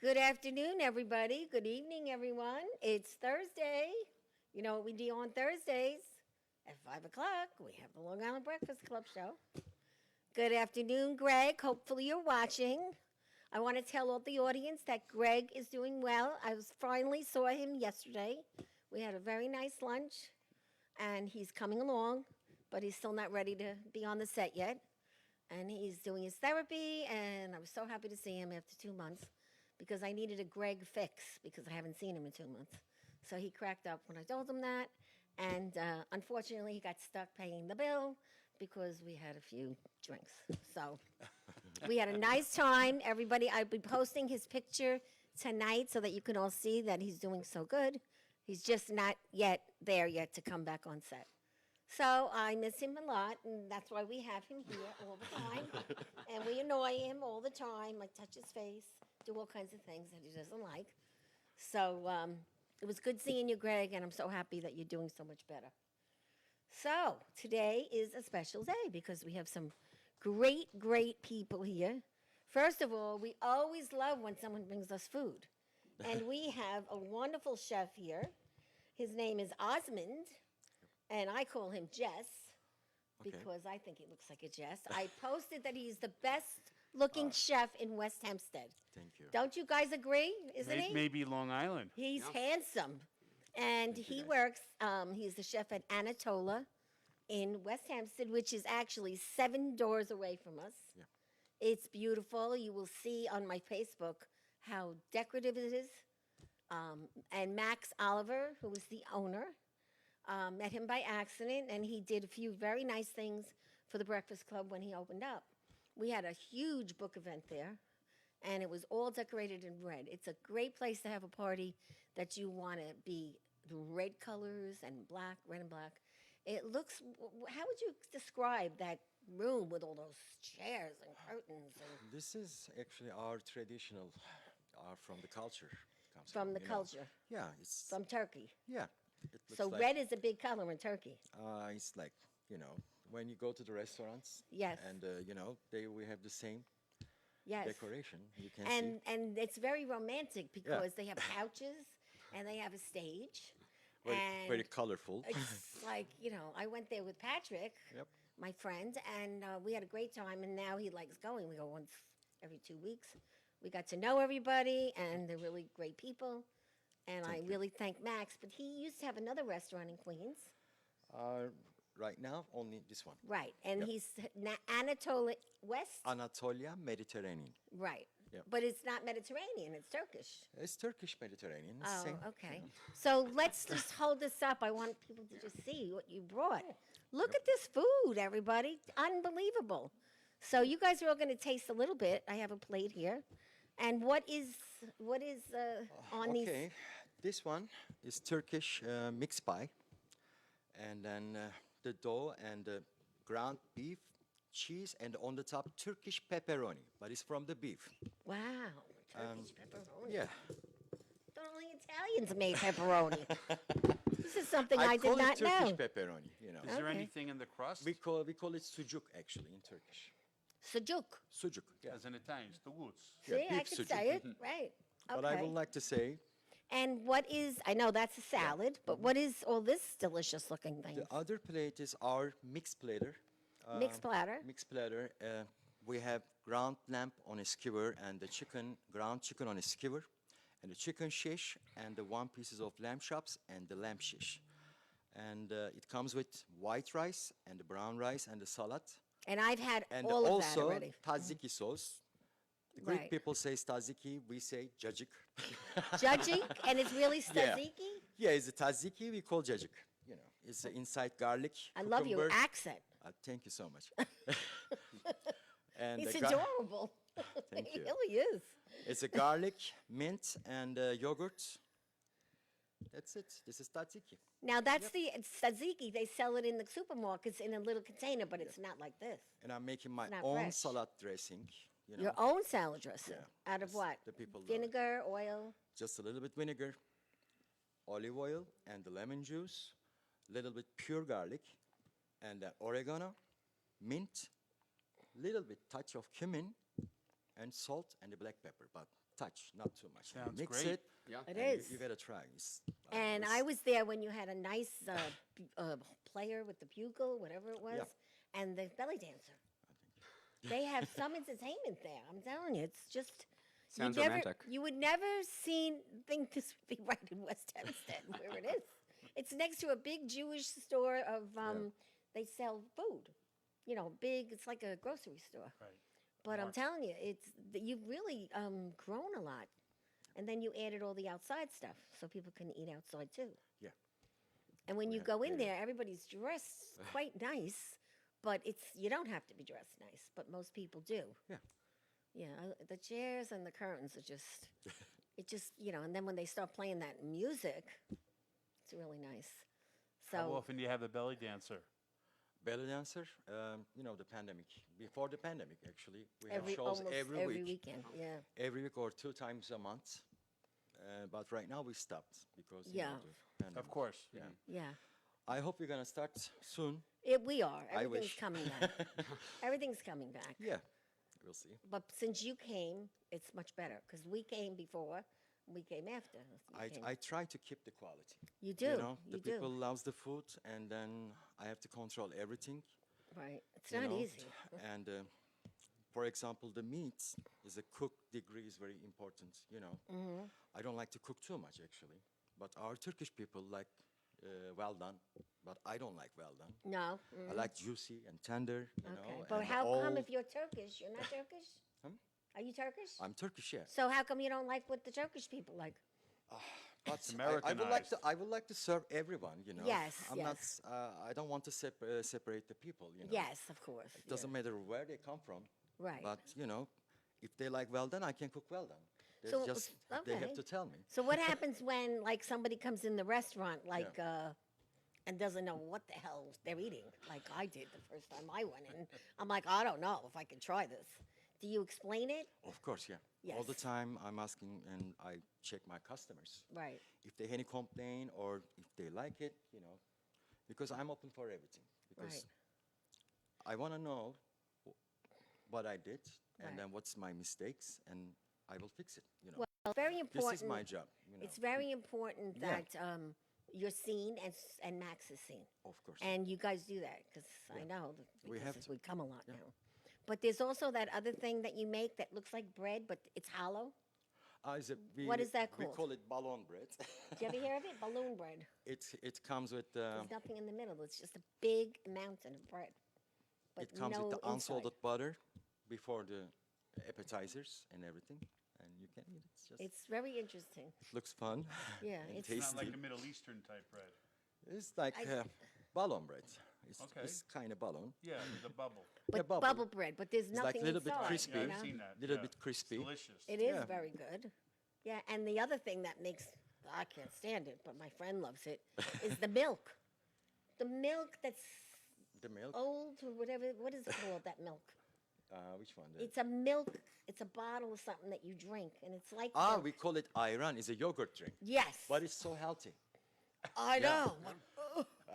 Good afternoon, everybody. Good evening, everyone. It's Thursday. You know what we do on Thursdays? At 5 o'clock, we have the Long Island Breakfast Club show. Good afternoon, Gregg. Hopefully you're watching. I want to tell all the audience that Gregg is doing well. Finally saw him yesterday. We had a very nice lunch, and he's coming along, but he's still not ready to be on the set yet. And he's doing his therapy, and I was so happy to see him after 2 months because I needed a Gregg fix because I haven't seen him in 2 months. So he cracked up when I told him that, and unfortunately he got stuck paying the bill because we had a few drinks. So we had a nice time. Everybody, I'll be posting his picture tonight so that you can all see that he's doing so good. He's just not yet there yet to come back on set. So I miss him a lot, and that's why we have him here all the time. And we annoy him all the time, like touch his face, do all kinds of things that he doesn't like. So it was good seeing you, Gregg, and I'm so happy that you're doing so much better. So today is a special day because we have some great, great people here. First of all, we always love when someone brings us food. And we have a wonderful chef here. His name is Osman. And I call him Jess because I think he looks like a Jess. I posted that he's the best looking chef in West Hempstead. Thank you. Don't you guys agree? Isn't he? Maybe Long Island. He's handsome. And he works, he's the chef at Anatolia in West Hempstead, which is actually 7 doors away from us. Yeah. It's beautiful. You will see on my Facebook how decorative it is. And Max Oliver, who is the owner, met him by accident, and he did a few very nice things for the Breakfast Club when he opened up. We had a huge book event there, and it was all decorated in red. It's a great place to have a party that you want to be red colors and black, red and black. It looks, how would you describe that room with all those chairs and curtains? And This is actually our traditional, from the culture. Comes from the you know. culture, Yeah, it's from Turkey. yeah. It looks So like, red is a big color in Turkey. It's like when you go to the restaurants. Yes. And we have the same Yes. decoration. You can And see. and it's very romantic because they have couches and they have a stage. And Very colorful. it's like, I went there with Patrick, Yep. my friend, and we had a great time. And now he likes going. We go once every 2 weeks. We got to know everybody, and they're really great people. And I really thank Max. But he used to have another restaurant in Queens. Right now, only this one. Right. And Yep. he's Anatolia West. Anatolia, Mediteranenan. Right. Yep. But it's not Mediterranean. It's Turkish. It's Turkish Mediterranean. It's Oh, same. okay. So let's just hold this up. I want people to just see what you brought. Look at this food, everybody. Unbelievable. So you guys are all going to taste a little bit. I have a plate here. And what is on these? Okay, this one is Turkish mixed pie, and then the dough and the ground beef, cheese, and on the top Turkish pepperoni, but it's from the beef. Wow. Turkish pepperoni. Yeah, But only Italians made pepperoni. This is something I, I call did not it Turkish know. pepperoni. Is there Okay. anything in the crust? We call it sucuk actually in Turkish. Sucuk. Sucuk. Yeah. As in Italian, it's the woods. See, I beef could sucuk. say it. Right. Okay. But I would like to say And what is, I know that's a salad, but what is all this delicious looking thing? the other plate is our mixed platter. Mixed platter? Mixed platter. We have ground lamb on a skewer and the ground chicken on a skewer, and the chicken shish and the 1 pieces of lamb chops and the lamb shish. And it comes with white rice and the brown rice and the salad. And I've had And all of that also already. tzatziki sauce. The Greek Right. people say tzatziki, we say cacık. Judging, and it's really tzatziki? Yeah, it's a tzatziki, we call cacık. It's inside garlic, I love your cucumber. accent. Thank you so much. And It's the adorable. Thank It you. really is. It's a garlic, mint, and yogurt. That's it. This is tzatziki. Now that's the tzatziki. They sell it in the supermarkets in a little container, but it's not like this. And I'm making my It's not own fresh. salad dressing. Your own salad dressing. Yeah. Out of Yes, what? the people love it. Vinegar, oil. Just a little bit vinegar, olive oil, and the lemon juice, little bit pure garlic, and oregano, mint, little bit touch of cumin, and salt and the black pepper, but touch, not too much. Sounds Mix great. it. Yeah. It and you- is. You, gotta try. And I was there when you had a nice player with the bugle, whatever it was, and the belly dancer. They have some entertainment there. I'm telling you, it's just Sounds never, romantic. You would never think this would be right in West Hempstead, where it is. It's next to a big Jewish store of. They sell food, you know, big. It's like a grocery store. Right. But I'm telling you, you've really grown a lot, and then you added all the outside stuff so people can eat outside too. Yeah. And when you have go in the- there, everybody's dressed quite nice, but you don't have to be dressed nice, but most people do. Yeah. Yeah, the chairs and the curtains are just, it just, you know, and then when they start playing that music, it's really nice. How So, often do you have a belly dancer? Belly dancer, you know, the pandemic. Before the pandemic, actually, we have shows almost every week. weekend, yeah. Every week or 2 times a month. But right now we stopped because you know, Yeah. the pandemic. Of course. Yeah. Yeah. I hope we're gonna start soon. We are. I Everything's wish. coming back. Everything's coming back. Yeah, we'll see. But since you came, it's much better because we came before, we came after. You came. I try to keep the quality. You do. You know, the you do. people loves the food, and then I have to control everything. Right. It's you not know. easy. And for example, the meat is a cook degree is very important. You know, Mm-hmm. I don't like to cook too much actually, but our Turkish people like well done, but I don't like well done. No. I like juicy and tender. You Okay. know, But and how come all- if you're Turkish, you're not Turkish? Are you Turkish? I'm Turkish, yeah. So how come you don't like what the Turkish people like? But It's I would like to. Americanized. I would like to serve everyone. You know. Yes, I'm yes. not. I don't want to separate the people. You know. Yes, of course. It doesn't matter where they come from. Right. But you know, if they like well done, I can cook well done. They So, just they okay. have to tell me. So what happens when like somebody comes in the restaurant like and doesn't know what the hell they're eating, like I did the first time I went in? I'm like, I don't know if I can try this. Do you explain it? Of course, yeah. All the Yes. time I'm asking and I check my customers. Right. If they any complain or if they like it, you know, because I'm open for everything. Because I want to know what I did and Right. then what's my mistakes and I will fix it. You know, Well, very this important. is my job. You know, It's very important Yeah. that you're seen and Max is seen. of course. And you guys do that because I know We have because to. we come a lot now. But there's also that other thing that you make that looks like bread, but it's hollow. What is that We called? call it ballon bread. Did you ever hear of it? Balloon bread. it comes with There's nothing in the middle. It's just a big mountain of bread. But it comes no with the inside. unsalted butter before the appetizers and everything, and you can eat it. It's very interesting. It looks fun. Yeah, and it's Not tasty. like a Middle Eastern type bread. It's like ballon bread. Okay. It's kind of ballon. Yeah, with a bubble. but bubble. bubble bread. But there's It's like nothing a little bit inside. crispy. Yeah, you I've know? seen that. Little yeah. bit crispy. It's delicious. It is Yeah. very good. Yeah, and the other thing that makes I can't stand it, but my friend loves it, is the milk. The milk that's The milk. old or whatever. What is it called? That milk. Which one? It's a milk. It's a bottle of something that you drink, and it's like milk. We call it ayran. It's a yogurt drink, Yes, but it's so healthy. I know.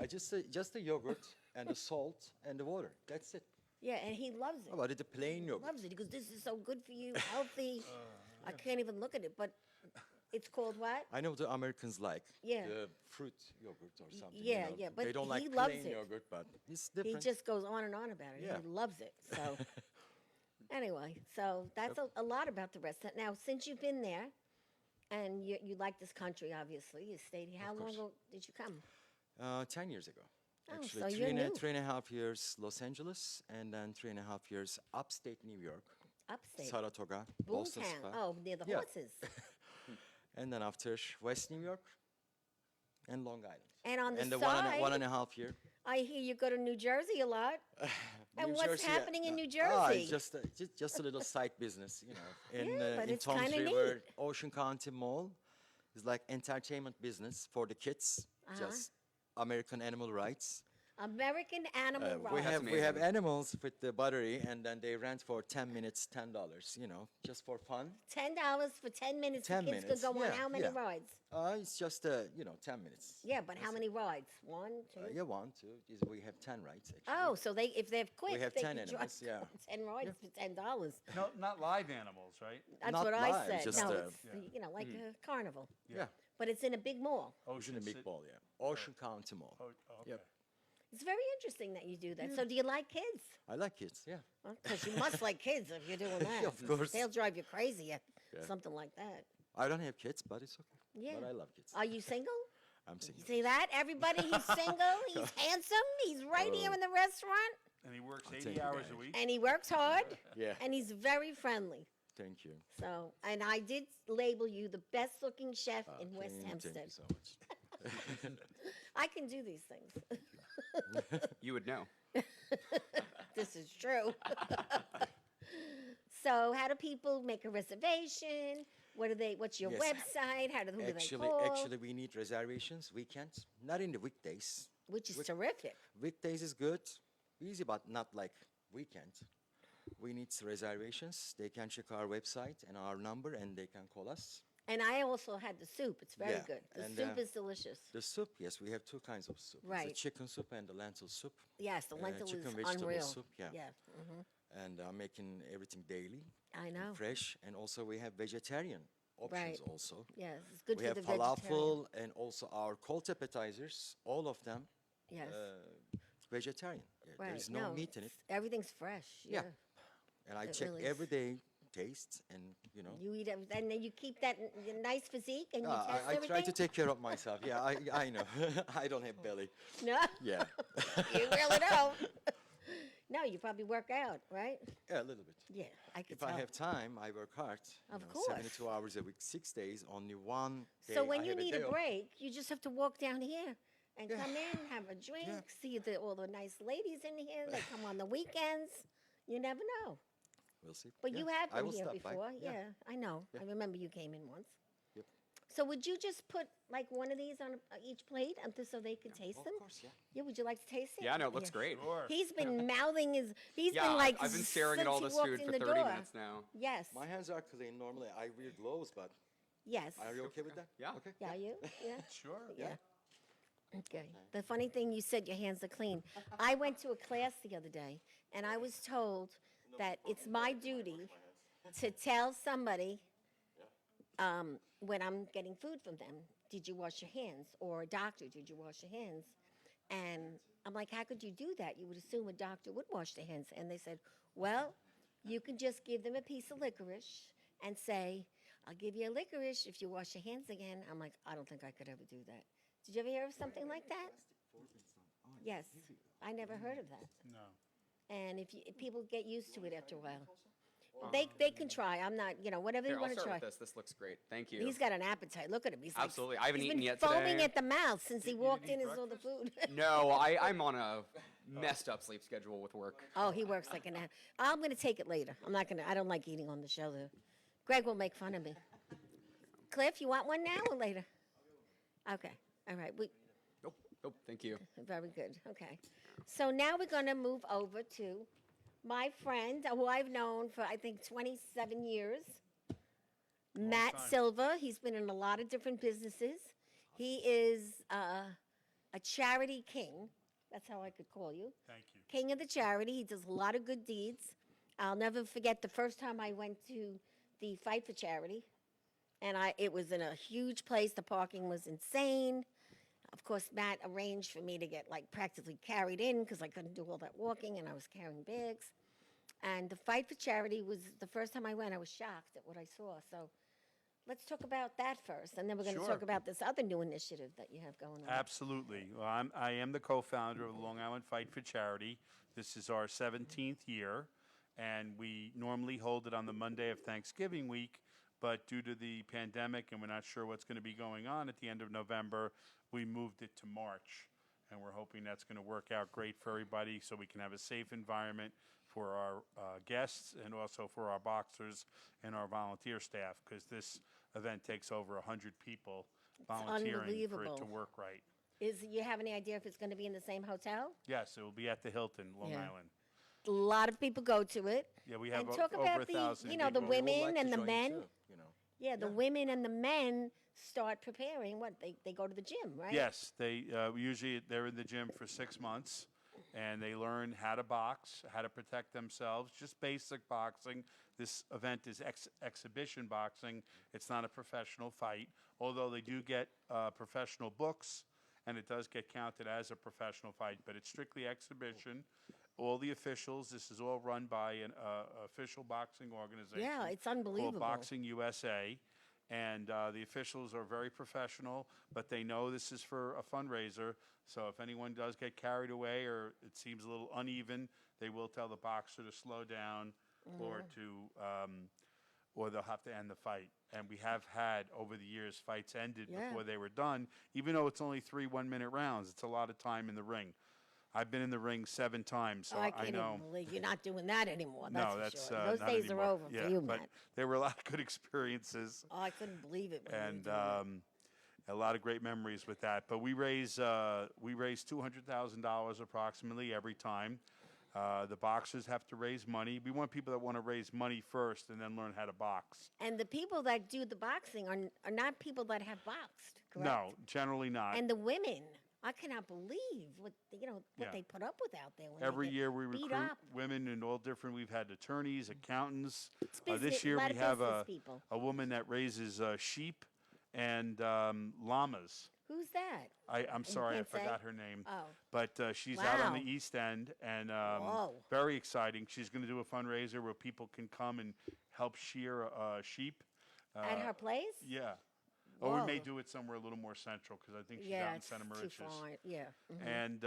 I just the yogurt and the salt and the water. That's it. Yeah, and he loves it. How about it? The plain He yogurt. loves it. He goes, "This is so good for you, healthy." I can't even look at it, but it's called what? I know the Americans like Yeah. the fruit yogurt or something. yeah, you know. yeah, but they don't like he loves plain it. yogurt, but it's He different. just goes on and on about it. Yeah. He loves it. So anyway, so that's a lot about the restaurant. Now, since you've been there, and you like this country, obviously, you stayed here. How long course. ago did you come? 10 years ago. Oh, Actually, so three you're and a- new. 3.5 years Los Angeles, and then 3.5 years upstate New York, Upstate. Saratoga, Boston Boomtown. Spa. Oh, near the Yeah. horses. And then after West New York and Long Island. And on the and the side, 1.5 year. I hear you go to New Jersey a lot. And New what's Jersey, happening in New it's Jersey? just a little side business, you know. In, Yeah, but in it's Toms kinda River, neat. Ocean County Mall is like entertainment business for the kids. Uh-huh. Just American animal rights. American Animal We Rights. have animals with the battery, and then they rent for 10 minutes, $10. Just for fun. $10 for 10 minutes. 10 the kids minutes. could go on yeah, how many yeah. rides? It's just 10 minutes. Yeah, but how many rides? One, two? Yeah, 1, 2. We have 10 rides actually. Oh, so if they're quick, have they 10 can drive animals, yeah. 10 rides for $10. No, not live animals, right? That's Not what I live, said. just, No, yeah. it's like a carnival. Yeah. But it's in a big mall. It's in a big mall, yeah. Ocean County Mall. Oh, okay. Yep. It's very interesting that you do that. So do you like kids? I like kids, yeah. Because you must like kids if you're doing that. Of course. They'll drive you crazy at Yeah. something like that. I don't have kids, but it's okay. Yeah. But I love kids. Are you single? I'm single. See that? Everybody, he's single. He's handsome. He's right here in the restaurant. And he works I'll 80 take you hours guys. a week? And he works hard. Yeah. And he's very friendly. Thank you. So, and I did label you the best looking chef in West Thank Hempstead. you so much. I can do these things. You would know. This is true. So, how do people make a reservation? What's your Yes. website? Who do they Actually, call? actually, we need reservations weekends, not in the weekdays. Which is terrific. Weekdays is good, easy, but not like weekend. We need reservations. They can check our website and our number, and they can call us. And I also had the soup. It's very Yeah, good. The and, soup is delicious. The soup, yes, we have 2 kinds of soup. Right. The chicken soup and the lentil soup. Yes, the lentil chicken is vegetable unreal. soup, yeah. And I'm making everything daily, I know. fresh, and also we have vegetarian options Right. also. Yes, it's good We for have the vegetarian. falafel and also our cold appetizers, all of them Yes. vegetarian. Yeah, right. There is no meat in it. Everything's fresh. Yeah. Yeah. And I It check really every is. day taste and, You eat everything, and then you keep that nice physique, and you test I everything. try to take care of myself. Yeah, I know. I don't have belly. No, Yeah. you really don't. No, you probably work out, right? Yeah, a little bit. Yeah, I could If tell. I have time, I work hard. Of 72 hours a week, 6 days, only one day. So when I you have need day a off. break, you just have to walk down here and Yeah. come in, have a drink, see all the nice ladies in here. They come on the weekends. You never know. We'll see. But Yeah, you have I been will here stop by. before. Yeah. Yeah, I know. Yeah. I remember you came in once. Yep. So would you just put like one of these on each plate so they could taste Of them? course, yeah. Yeah, would you like to taste it? Yeah, no, it looks great. Sure. He's been mouthing his. He's Yeah, been like. I've been staring at since all he this walked food in for the 30 door. minutes now. Yes. My hands are clean. Normally, I wear gloves, but Yes. are you okay with that? Yeah. Okay. Yeah, you? Yeah. Sure. Yeah. Okay. The funny thing, you said your hands are clean. I went to a class the other day, and I was told that it's my duty to tell somebody when I'm getting food from them, did you wash your hands? Or a doctor, did you wash your hands? And I'm like, how could you do that? You would assume a doctor would wash their hands. And they said, well, you can just give them a piece of licorice and say, I'll give you a licorice if you wash your hands again. I'm like, I don't think I could ever do that. Did you ever hear of something like that? Yes. I never heard of that. No. And if people get used to it after a while. They can try. I'm not, whatever Here, you I'll want to start try. with this. This looks great. Thank you. He's got an appetite. Look at him. He's Absolutely. I haven't he's eaten been yet foaming today. at the mouth since he walked in and saw the food. No, I'm on a messed up sleep schedule with work. Oh, he works like an ass. I'm going to take it later. I don't like eating on the show, though. Greg will make fun of me. Cliff, you want one now or later? Okay. All right. Nope. Nope. Thank you. Very good. Okay. So now we're going to move over to my friend, who I've known for, I think, 27 years, Matt time. Silva. He's been in a lot of different businesses. He is a charity king. That's how I could call you. Thank you. King of the charity. He does a lot of good deeds. I'll never forget the first time I went to the Fight for Charity. And it was in a huge place. The parking was insane. Of course, Matt arranged for me to get practically carried in because I couldn't do all that walking and I was carrying bags. And the Fight for Charity was the first time I went. I was shocked at what I saw. So let's talk about that first. And then we're going to Sure. talk about this other new initiative that you have going on. Absolutely. Well, I am the co-founder of the Long Island Fight for Charity. This is our 17th year, and we normally hold it on the Monday of Thanksgiving week, but due to the pandemic and we're not sure what's going to be going on at the end of November, we moved it to March, and we're hoping that's going to work out great for everybody so we can have a safe environment for our guests and also for our boxers and our volunteer staff, because this event takes over 100 people volunteering for it to unbelievable. work right. You have any idea if it's going to be in the same hotel? Yes, it will be at the Hilton, Long Yeah. Island. A lot of people go to it. Yeah, we have And o- talk over about 1,000 the We would women like and to the join men. too, Yeah, the women and the men start preparing. What they go to the gym, right? Yes, they usually they're in the gym for 6 months, and they learn how to box, how to protect themselves, just basic boxing. This event is exhibition boxing. It's not a professional fight, although they do get professional books, and it does get counted as a professional fight. But it's strictly exhibition. All the officials. This is all run by an official boxing organization. Yeah, it's unbelievable. Called Boxing USA. And the officials are very professional, but they know this is for a fundraiser. So if anyone does get carried away or it seems a little uneven, they will tell the boxer to slow down or they'll have to end the fight. And we have had, over the years, fights ended Yeah. before they were done, even though it's only 3 1-minute rounds. It's a lot of time in the ring. I've been in the ring 7 times, so I I can't know. even believe you're not doing that anymore. No, for that's sure. Those not days anymore. are over Yeah, for you, but Matt. there were a lot of good experiences. Oh, I couldn't believe it. When And you were doing a lot of great memories with that. But we raise $200,000 approximately every time. The boxers have to raise money. We want people that want to raise money first and then learn how to box. And the people that do the boxing are not people that have boxed, correct? No, generally not. And the women, I cannot believe what Yeah. they put up with out there. When Every they get year we beat recruit up. women in all different. We've had attorneys, accountants. business- This year a lot we of have business people. a woman that raises sheep and llamas. Who's that? I'm sorry, I can't say? forgot her name. Oh. But she's out on the Wow. East End, and Whoa. very exciting. She's going to do a fundraiser where people can come and help shear sheep. At her place? Yeah. Or we may Whoa. do it somewhere a little more central because I think she's Yeah, out in it's Santa too Mauritius. far. Yeah. Mhm. And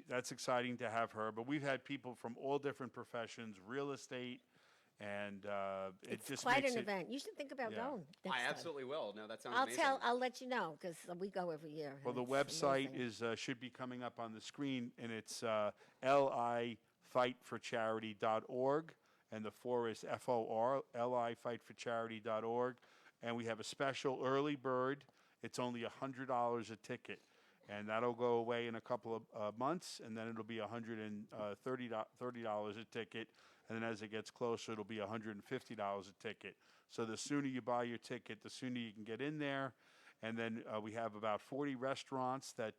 that's exciting to have her. But we've had people from all different professions, real estate, and it It's just quite makes an it. event. You should think about Yeah. going. next I time. absolutely will. No, that sounds amazing. I'll let you know because we go every year. Well, the and it's website amazing. is should be coming up on the screen, and it's lifightforcharity.org, and the 4 is FOR, lifightforcharity.org, and we have a special early bird. It's only $100 a ticket, and that'll go away in a couple of months, and then it'll be $130 a ticket, and then as it gets closer, it'll be $150 a ticket. So the sooner you buy your ticket, the sooner you can get in there. And then we have about 40 restaurants that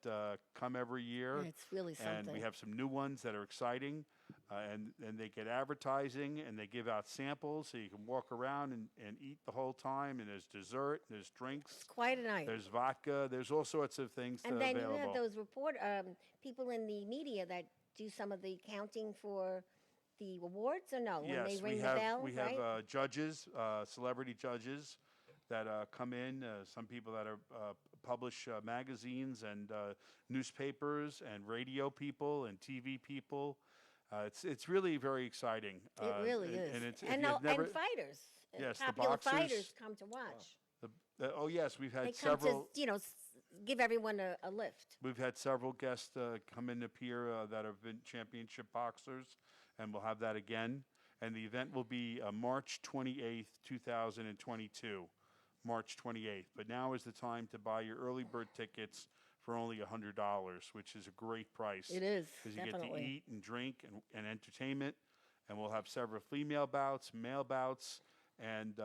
come every year. Yeah, it's really And we something. have some new ones that are exciting. And they get advertising, and they give out samples so you can walk around and eat the whole time. And there's dessert, there's drinks, Quite a night. there's vodka, there's all sorts of things And then available. you have those people in the media that do some of the counting for the awards, or no? When they Yes, ring we the have bell, we right? have judges, celebrity judges that come in. Some people that are publish magazines and newspapers, and radio people and TV people. It's really very exciting. It really is. And it's if and, you've never, and fighters. Yes, the popular boxers. fighters come to watch. oh yes, we've They had come several. to, give everyone a lift. We've had several guests come in to appear that have been championship boxers, and we'll have that again. And the event will be March 28th, 2022. March 28th. But now is the time to buy your early bird tickets for only $100, which is a great price. It is, Because you get to definitely. eat and drink and entertainment. And we'll have several female bouts, male bouts, and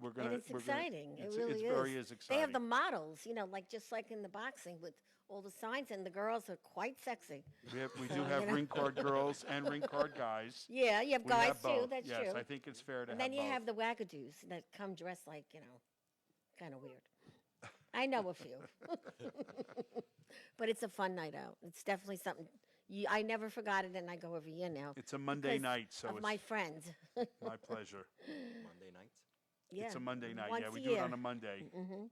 we're going And to. it's exciting. It It's really very is. exciting. They have the models, just like in the boxing with all the signs, and the girls are quite sexy. We So, do have you know. ring card girls and ring card guys. Yeah, you have We guys have too. both. That's yes, true. I think it's fair to And have then you both. have the wackadoos that come dressed like, kind of weird. I know a few. But it's a fun night out. It's definitely something. I never forgot it, and I go every year now. It's a Monday because night, so of it's my friends. my pleasure. Monday night. Yeah. It's a Monday night. Once Yeah, we a do it year. on a Monday.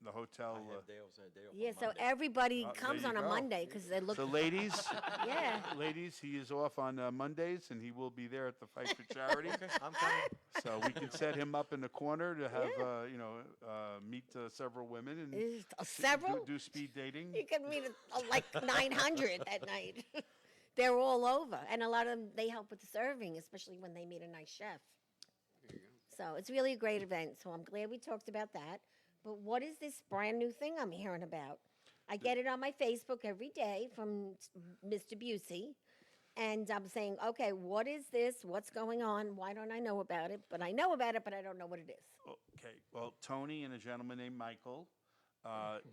The hotel. I have day off Yeah, on so Monday. everybody there comes you on a go. Monday because they look. So, ladies, Yeah. ladies, he is off on Mondays, and he will be there at the Fight for Charity. I'm coming. So we can set him up in the corner to have, Yeah. meet several women and Several? do speed dating. You can meet like 900 at night. They're all over. And a lot of them, they help with the serving, especially when they meet a nice chef. So it's really a great event. So I'm glad we talked about that. But what is this brand new thing I'm hearing about? I get it on my Facebook every day from Mr. Busey. And I'm saying, okay, what is this? What's going on? Why don't I know about it? But I know about it, but I don't know what it is. Okay, well, Tony and a gentleman named Michael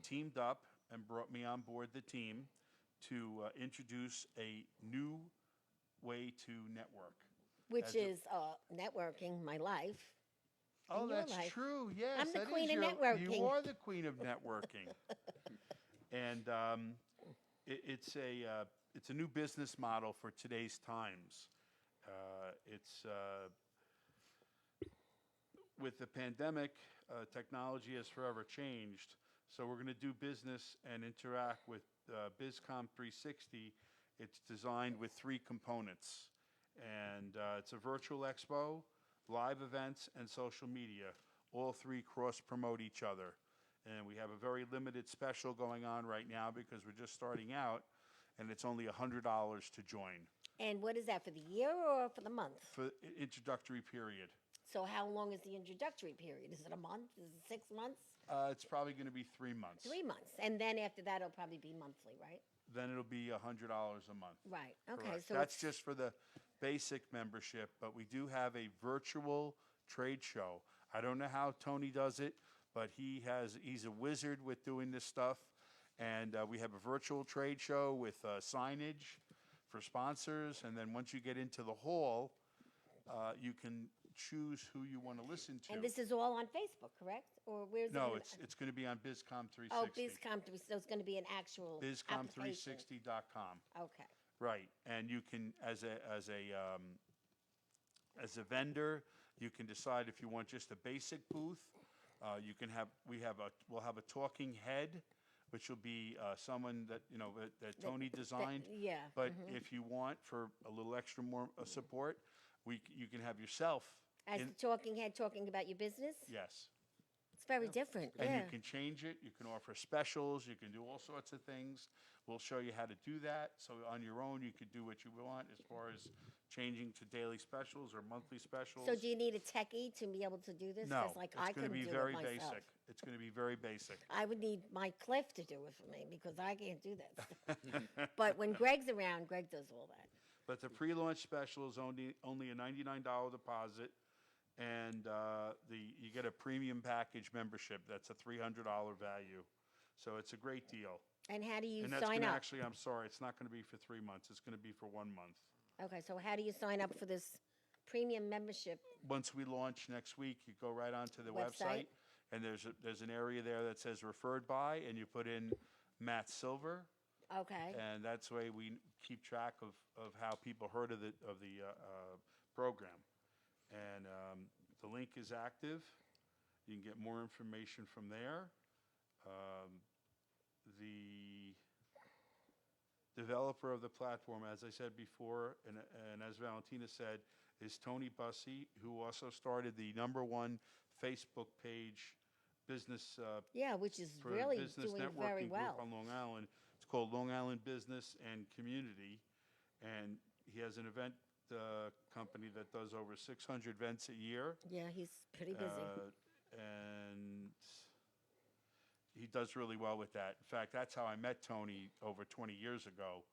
teamed up and brought me on board the team to introduce a new way to network. Which As a- is networking, my life. Oh, in your that's life. true. Yes, I'm the that queen is of networking. You are the queen of networking. And it's a new business model for today's times. It's with the pandemic, technology has forever changed. So we're going to do business and interact with BizCom 360. It's designed with 3 components, and it's a virtual expo, live events, and social media. All 3 cross-promote each other. And we have a very limited special going on right now because we're just starting out, and it's only $100 to join And what is that, for the year or for the month? for introductory period. So how long is the introductory period? Is it a month? Is it 6 months? It's probably going to be 3 months. 3 months. And then after that, it'll probably be monthly, right? Then it'll be $100 a month. Right. Okay. Correct. So That's it's, just for the basic membership, but we do have a virtual trade show. I don't know how Tony does it, but he's a wizard with doing this stuff. And we have a virtual trade show with signage for sponsors. And then once you get into the hall, you can choose who you want to listen to. and this is all on Facebook, correct? Or where's it? No, in- it's going to be on BizCom 360. Oh, BizCom 360. So it's going to be an actual application. BizCom360.com. Okay. Right, and you can, as a vendor, you can decide if you want just a basic booth. You can have, we'll have a talking head, which will be someone that, that Tony designed. Yeah. But if you want, for a little extra more support, you can have yourself. As the talking head talking about your business? Yes. It's very different. And yeah. you can change it, you can offer specials, you can do all sorts of things. We'll show you how to do that. So on your own, you could do what you want as far as changing to daily specials or monthly specials. So do you need a techie to be able to do this? No, 'Cause, like, it's I going to couldn't be do very it myself. basic. It's going to be very basic. I would need my Cliff to do it for me because I can't do that. But when Greg's around, Greg does all that. But the pre-launch special is only a $99 deposit, and you get a premium package membership. That's a $300 value. So it's a great deal. And how do you And that's sign gonna up? actually, I'm sorry, it's not going to be for 3 months. It's going to be for 1 month. Okay, so how do you sign up for this premium membership? Once we launch next week, you go right onto the Website? website, and there's an area there that says referred by, and you put in Matt Silver, Okay. and that's the way we keep track of how people heard of the program. And the link is active. You can get more information from there. The developer of the platform, as I said before, and as Valentina said, is Tony Bussey, who also started the #1 Facebook page business Yeah, which is for really business doing networking very group well. on Long Island. It's called Long Island Business and Community, and he has an event company that does over 600 events a year. Yeah, he's pretty busy. And he does really well with that. In fact, that's how I met Tony over 20 years ago.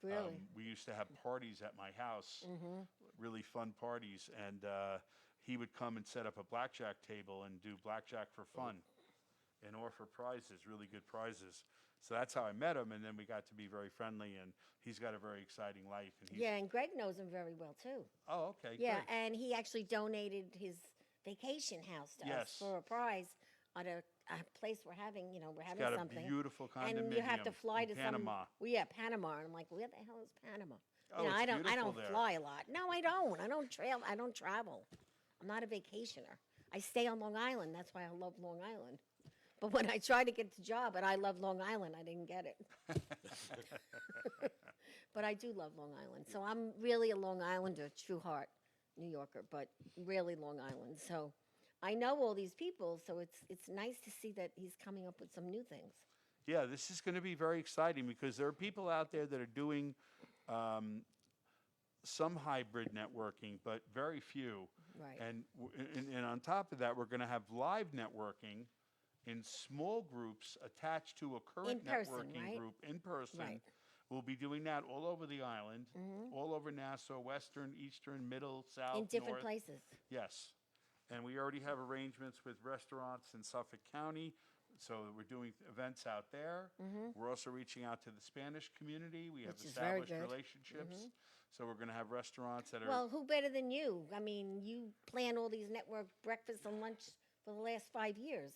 Really? We used to have parties at my house, really fun parties, and he would come and set up a blackjack table and do blackjack for fun and offer prizes, really good prizes. So that's how I met him, and then we got to be very friendly, and he's got a very exciting life. And he's, Yeah, and Greg knows him very well too. Oh, okay, Yeah, good. and he actually donated his vacation house to us Yes. for a prize on a place we're having. We're having Got a something. beautiful condominium And you have to fly in to Panama. some. Well, yeah, Panama. And I'm like, where the hell is Panama? Oh, it's I beautiful don't there. fly a lot. No, I don't. I don't travel. I'm not a vacationer. I stay on Long Island. That's why I love Long Island. But when I tried to get the job and I love Long Island, I didn't get it. But I do love Long Island. So I'm really a Long Islander, true heart New Yorker, but really Long Island. So I know all these people, so it's nice to see that he's coming up with some new things. Yeah, this is going to be very exciting because there are people out there that are doing some hybrid networking, but very few. Right. And on top of that, we're going to have live networking in small groups attached to a current In person, networking right? group in person. Right. We'll be doing that all over the island, all over Nassau, western, eastern, middle, south, In different north. places. Yes. And we already have arrangements with restaurants in Suffolk County, so we're doing events out there. We're also reaching out to the Spanish community. We have Which is very established good. relationships. So we're going to have restaurants that are. Well, who better than you? I mean, you plan all these network breakfasts and lunch for the last 5 years.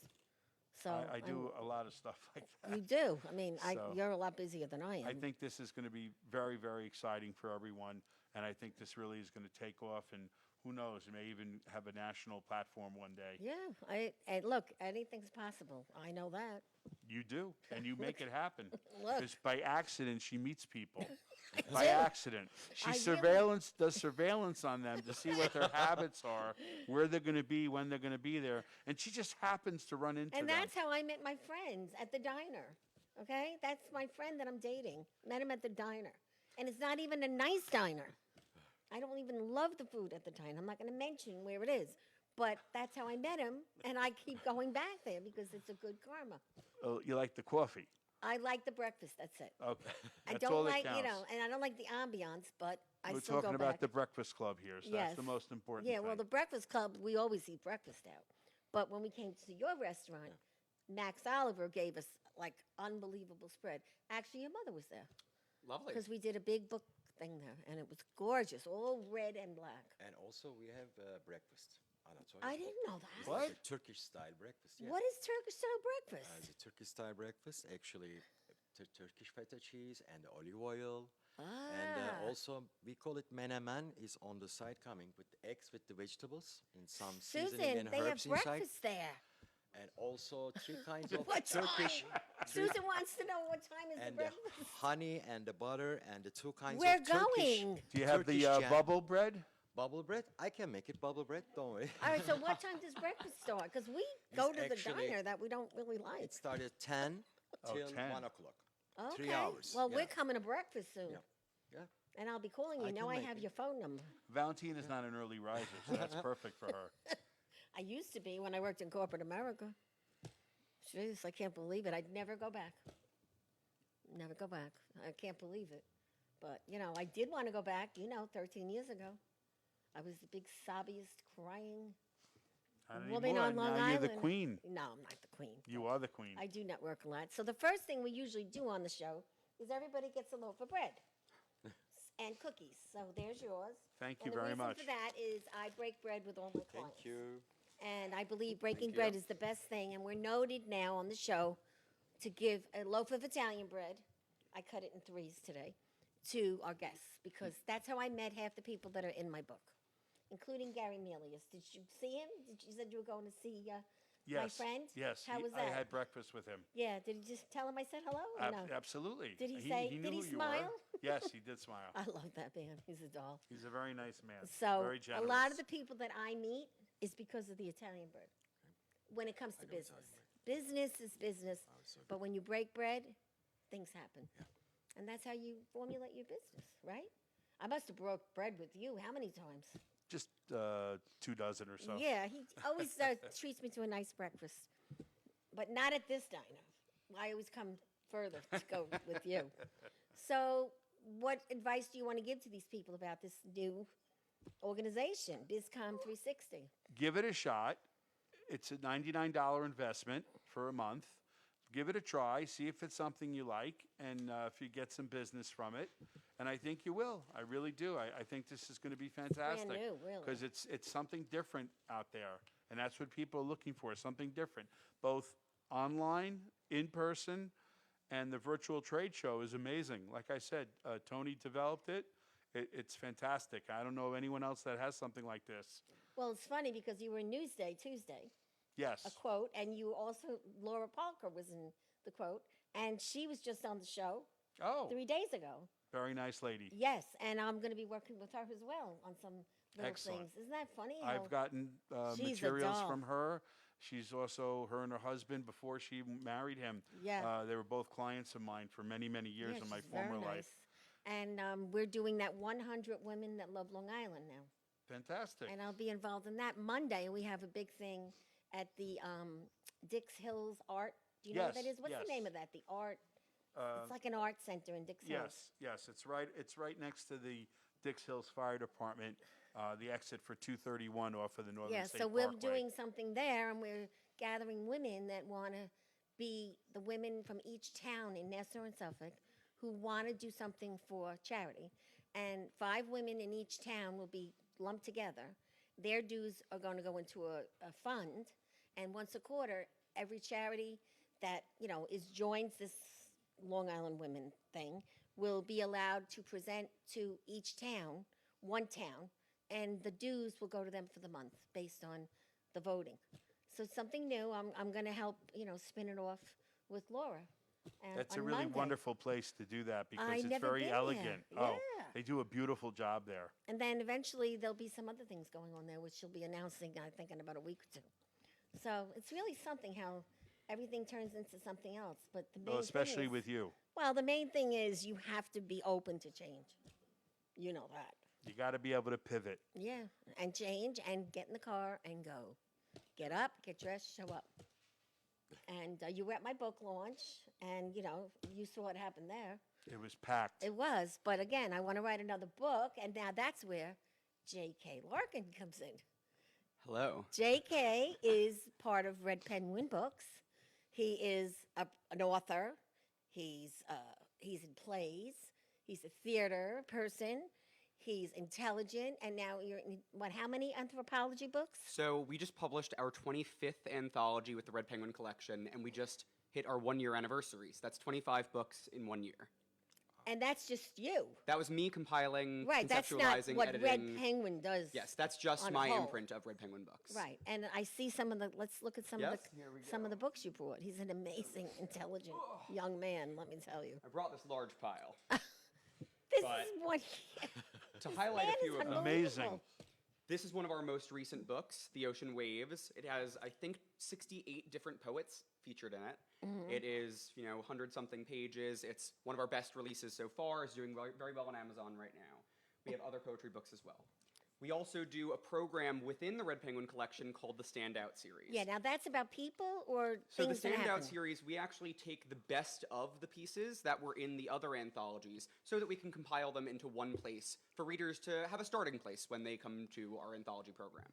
So I do a lot of stuff like that. You do. I mean, So, you're a lot busier than I am. I think this is going to be very, very exciting for everyone, and I think this really is going to take off, and who knows, it may even have a national platform one day. Yeah. And look, anything's possible. I know that. You do, and you make it happen. Look. Because by accident, she meets people. I By do. accident. She does surveillance on them to see what their habits are, where they're going to be, when they're going to be there, and she just happens to run into And them. that's how I met my friends at the diner. Okay? That's my friend that I'm dating. Met him at the diner. And it's not even a nice diner. I don't even love the food at the diner. I'm not going to mention where it is. But that's how I met him, and I keep going back there because it's a good karma. Oh, you like the coffee? I like the breakfast, that's it. Okay. I That's don't all that like, counts. and I don't like the ambiance, but I We're still talking go about back. the Breakfast Club here, so that's the Yes. most important Yeah, thing. well, the Breakfast Club, we always eat breakfast out. But when we came to your restaurant, Max Oliver gave us like unbelievable spread. Actually, your mother was there Lovely. because we did a big book thing there, and it was gorgeous, all red and black. And also we have breakfast. Anatolia. I didn't know that. It's like a Turkish style breakfast. Yes. What is Turkish style breakfast? The Turkish style breakfast, actually, Turkish feta cheese and olive oil. And also, we call it menemen, is on the side coming with eggs with the vegetables in some seasoning Susan, and they have herbs inside. breakfast there. And also 3 kinds of What Turkish. time? Susan wants to know what time is the And the breakfast. honey and the butter and the 2 kinds We're of Turkish. going. Do you have Turkish the jam. bubble bread? Bubble bread? I can make it bubble bread, don't worry. All right, so what time does breakfast start? Because we go to the actually- diner that we don't really like. It started at 10 till 10. 1 o'clock. Okay. 3 hours. Well, yeah. we're coming to breakfast soon. Yeah. Yeah. And I'll be calling you. I Now can I make have it. your phone number. Valentina's not an early riser, so that's perfect for her. I used to be when I worked in corporate America. Jeez, I can't believe it. I'd never go back. Never go back. I can't believe it. But, I did want to go back, 13 years ago. I was the big sobbiest, crying Not woman anymore. on Long now Island. you're the queen. No, I'm not the queen. You are the queen. I do network a lot. So the first thing we usually do on the show is everybody gets a loaf of bread and cookies. So there's yours. Thank you and very the much. reason for that is I break bread with all my clients. Thank you. And I believe breaking you. bread is the best thing. And we're noted now on the show to give a loaf of Italian bread. I cut it in 3s today to our guests because that's how I met half the people that are in my book, including Gary Melius. Did you see him? You said you were going to see my Yes. friend? Yes. How was that? I had breakfast with him. Yeah. Did you just tell him I said hello? Or no? Absolutely. Did he say- He did knew he who you were. smile? Yes, he did smile. I love that man. He's a doll. He's a very nice man. So very a generous. lot of the people that I meet is because of the Italian bread. When it comes to know business, Italian business is business. so But when you break bread, things happen, and that's how you formulate your business, right? I must have broke bread with you. How many times? Just 2 dozen or so. Yeah, he always treats me to a nice breakfast, but not at this diner. I always come further to go with you. So, what advice do you want to give to these people about this new organization, BizCom 360? Give it a shot. It's a $99 investment for a month. Give it a try. See if it's something you like, and if you get some business from it. And I think you will. I really do. I think this is going to be fantastic. Brand new, really. Because it's something different out there, and that's what people are looking for, something different. Both online, in person, and the virtual trade show is amazing. Like I said, Tony developed it. It's fantastic. I don't know of anyone else that has something like this. Well, it's funny because you were in Newsday Tuesday, Yes. a quote, and you also, Laura Parker was in the quote, and she was just on the show Oh, 3 days ago. very nice lady. Yes, and I'm going to be working with her as well on some little Excellent. things. Isn't that funny? I've gotten She's a materials doll. from her. She's also, her and her husband, before she married him, Yeah. they were both clients of mine for many, many years Yeah, in my she's former very life. nice. And we're doing that 100 Women That Love Long Island now. Fantastic. And I'll be involved in that Monday. We have a big thing at the Dix Hills Art. Do you know what that Yes, is? What's yes. the name of that? The art. It's like an art center in Dix Hills. Yes. It's right next to the Dix Hills Fire Department, the exit for 231 off of the Northern Yeah, State so we're Parkway. doing something there, and we're gathering women that want to be the women from each town in Nassau and Suffolk who want to do something for charity. And 5 women in each town will be lumped together. Their dues are going to go into a fund, and once a quarter, every charity that joins this Long Island Women thing will be allowed to present to each town, one town, and the dues will go to them for the month based on the voting. So it's something new. I'm going to help spin it off with Laura. That's a on really Monday. wonderful place to do that because I it's never very been elegant. there. Oh, Yeah. they do a beautiful job there. And then eventually there'll be some other things going on there, which she'll be announcing, I think, in about a week or 2. So it's really something how everything turns into something else. But the main Well, especially thing is, with you. well, the main thing is you have to be open to change. You know that. You got to be able to pivot. Yeah, and change and get in the car and go. Get up, get dressed, show up. And you were at my book launch, and you saw what happened there. It was packed. It was, but again, I want to write another book, and now that's where J.K. Larkin comes in. Hello. J.K. is part of Red Penguin Books. He is an author. He's in plays. He's a theater person. He's intelligent, and now you're in, how many anthropology books? So we just published our 25th anthology with the Red Penguin Collection, and we just hit our 1-year anniversary. So that's 25 books in 1 year. And that's just you. That was me compiling, Right, that's not conceptualizing, what editing. Red Penguin does. Yes, that's just on my whole. imprint of Red Penguin Books. Right, and I see some of the, let's look at some Yes, of here we some go. of the books you brought. He's an amazing, intelligent young man, let me tell you. I brought this large pile. This But- is what, To highlight man a few is of them. Amazing. This is one of our most recent books, The Ocean Waves. It has, I think, 68 different poets featured in it. It is, 100-something pages. It's one of our best releases so far. It's doing very well on Amazon right now. We have other poetry books as well. We also do a program within the Red Penguin collection called the Standout Series. yeah, now that's about people or So the things that Standout happen? Series, we actually take the best of the pieces that were in the other anthologies so that we can compile them into one place for readers to have a starting place when they come to our anthology program.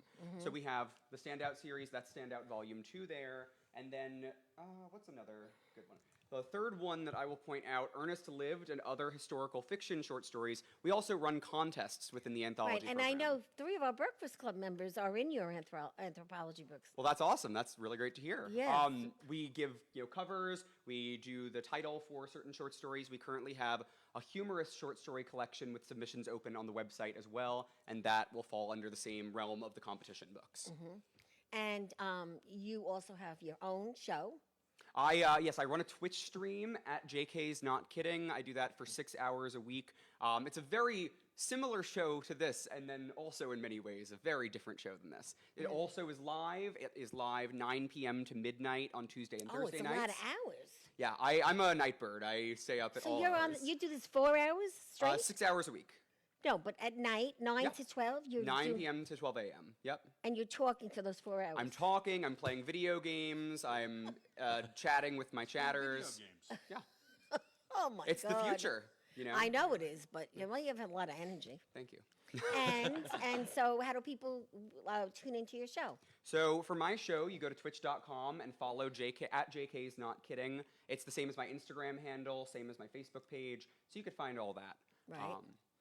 So we have the Standout Series, that's Standout Volume 2 there, and then, what's another good one? The third one that I will point out, Ernest Lived and Other Historical Fiction Short Stories. We also run contests within the anthology Right, and program. I know 3 of our Breakfast Club members are in your anthropology books. Well, that's awesome. That's really great to hear. Yes. We give covers. We do the title for certain short stories. We currently have a humorous short story collection with submissions open on the website as well, and that will fall under the same realm of the competition books. And you also have your own show. Yes, I run a Twitch stream at JK's Not Kidding. I do that for 6 hours a week. It's a very similar show to this, and then also in many ways a very different show than this. It also is live. It is live 9 p.m. to midnight on Tuesday and Thursday it's a nights. lot of hours. Yeah, I'm a night bird. I stay up at So all you're hours. you do this 4 hours straight? 6 hours a week. No, but at night, 9 Yeah. to 12, you're 9 doing, p.m. to 12 a.m. Yep. and you're talking for those 4 hours. I'm talking, I'm playing video games, I'm chatting with my chatters. Yeah. Oh my It's God. the future, you know? I know it is, but you have a lot of energy. Thank you. And so how do people tune into your show? So for my show, you go to twitch.com and follow JK at JK's Not Kidding. It's the same as my Instagram handle, same as my Facebook page, so you could find all that. Right.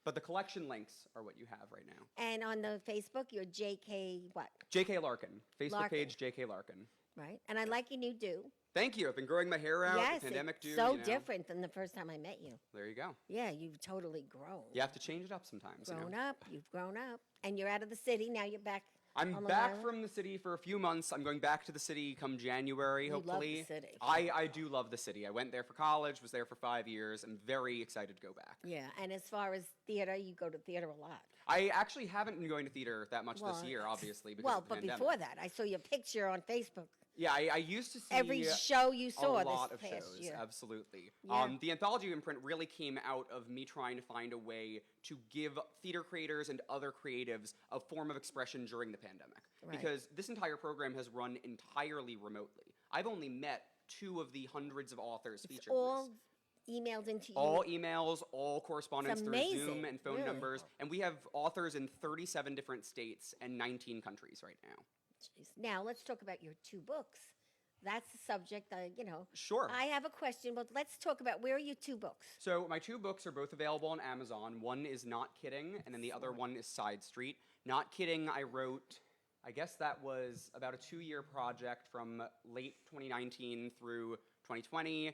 But the collection links are what you have right now. And on the Facebook, you're JK what? JK Larkin. Facebook Larkin. page, JK Larkin. Right? And I like your new do. Thank you. I've been growing my hair out. Yes, the pandemic it's do. so you know. different than the first time I met you. There you go. Yeah, you've totally grown. You have to change it up sometimes. you know. You've grown up. And you're out of the city, now you're back I'm on Long back Island? from the city for a few months. I'm going back to the city come January, You love the hopefully. city. I do love the city. I went there for college, was there for 5 years. I'm very excited to go back. Yeah, and as far as theater, you go to theater a lot. I actually haven't been going to theater that much Well, this year, obviously, because Well, of the but pandemic. before that, I saw your picture on Facebook. Yeah, I used to see Every show you saw a lot this of past shows, year. absolutely. Yeah. The anthology imprint really came out of me trying to find a way to give theater creators and other creatives a form of expression during the pandemic. Right. because this entire program has run entirely remotely. I've only met 2 of the hundreds of authors It's featured in all this. emailed into All you. emails, all correspondence through amazing, Zoom and phone really. numbers, and we have authors in 37 different states and 19 countries right now. Jeez. Now let's talk about your 2 books. That's the subject. Sure. I have a question, but let's talk about where are your 2 books? So my 2 books are both available on Amazon. One is Not Kidding, and then the other one is Side Street. Not Kidding, I wrote, I guess that was about a 2-year project from late 2019 through 2020.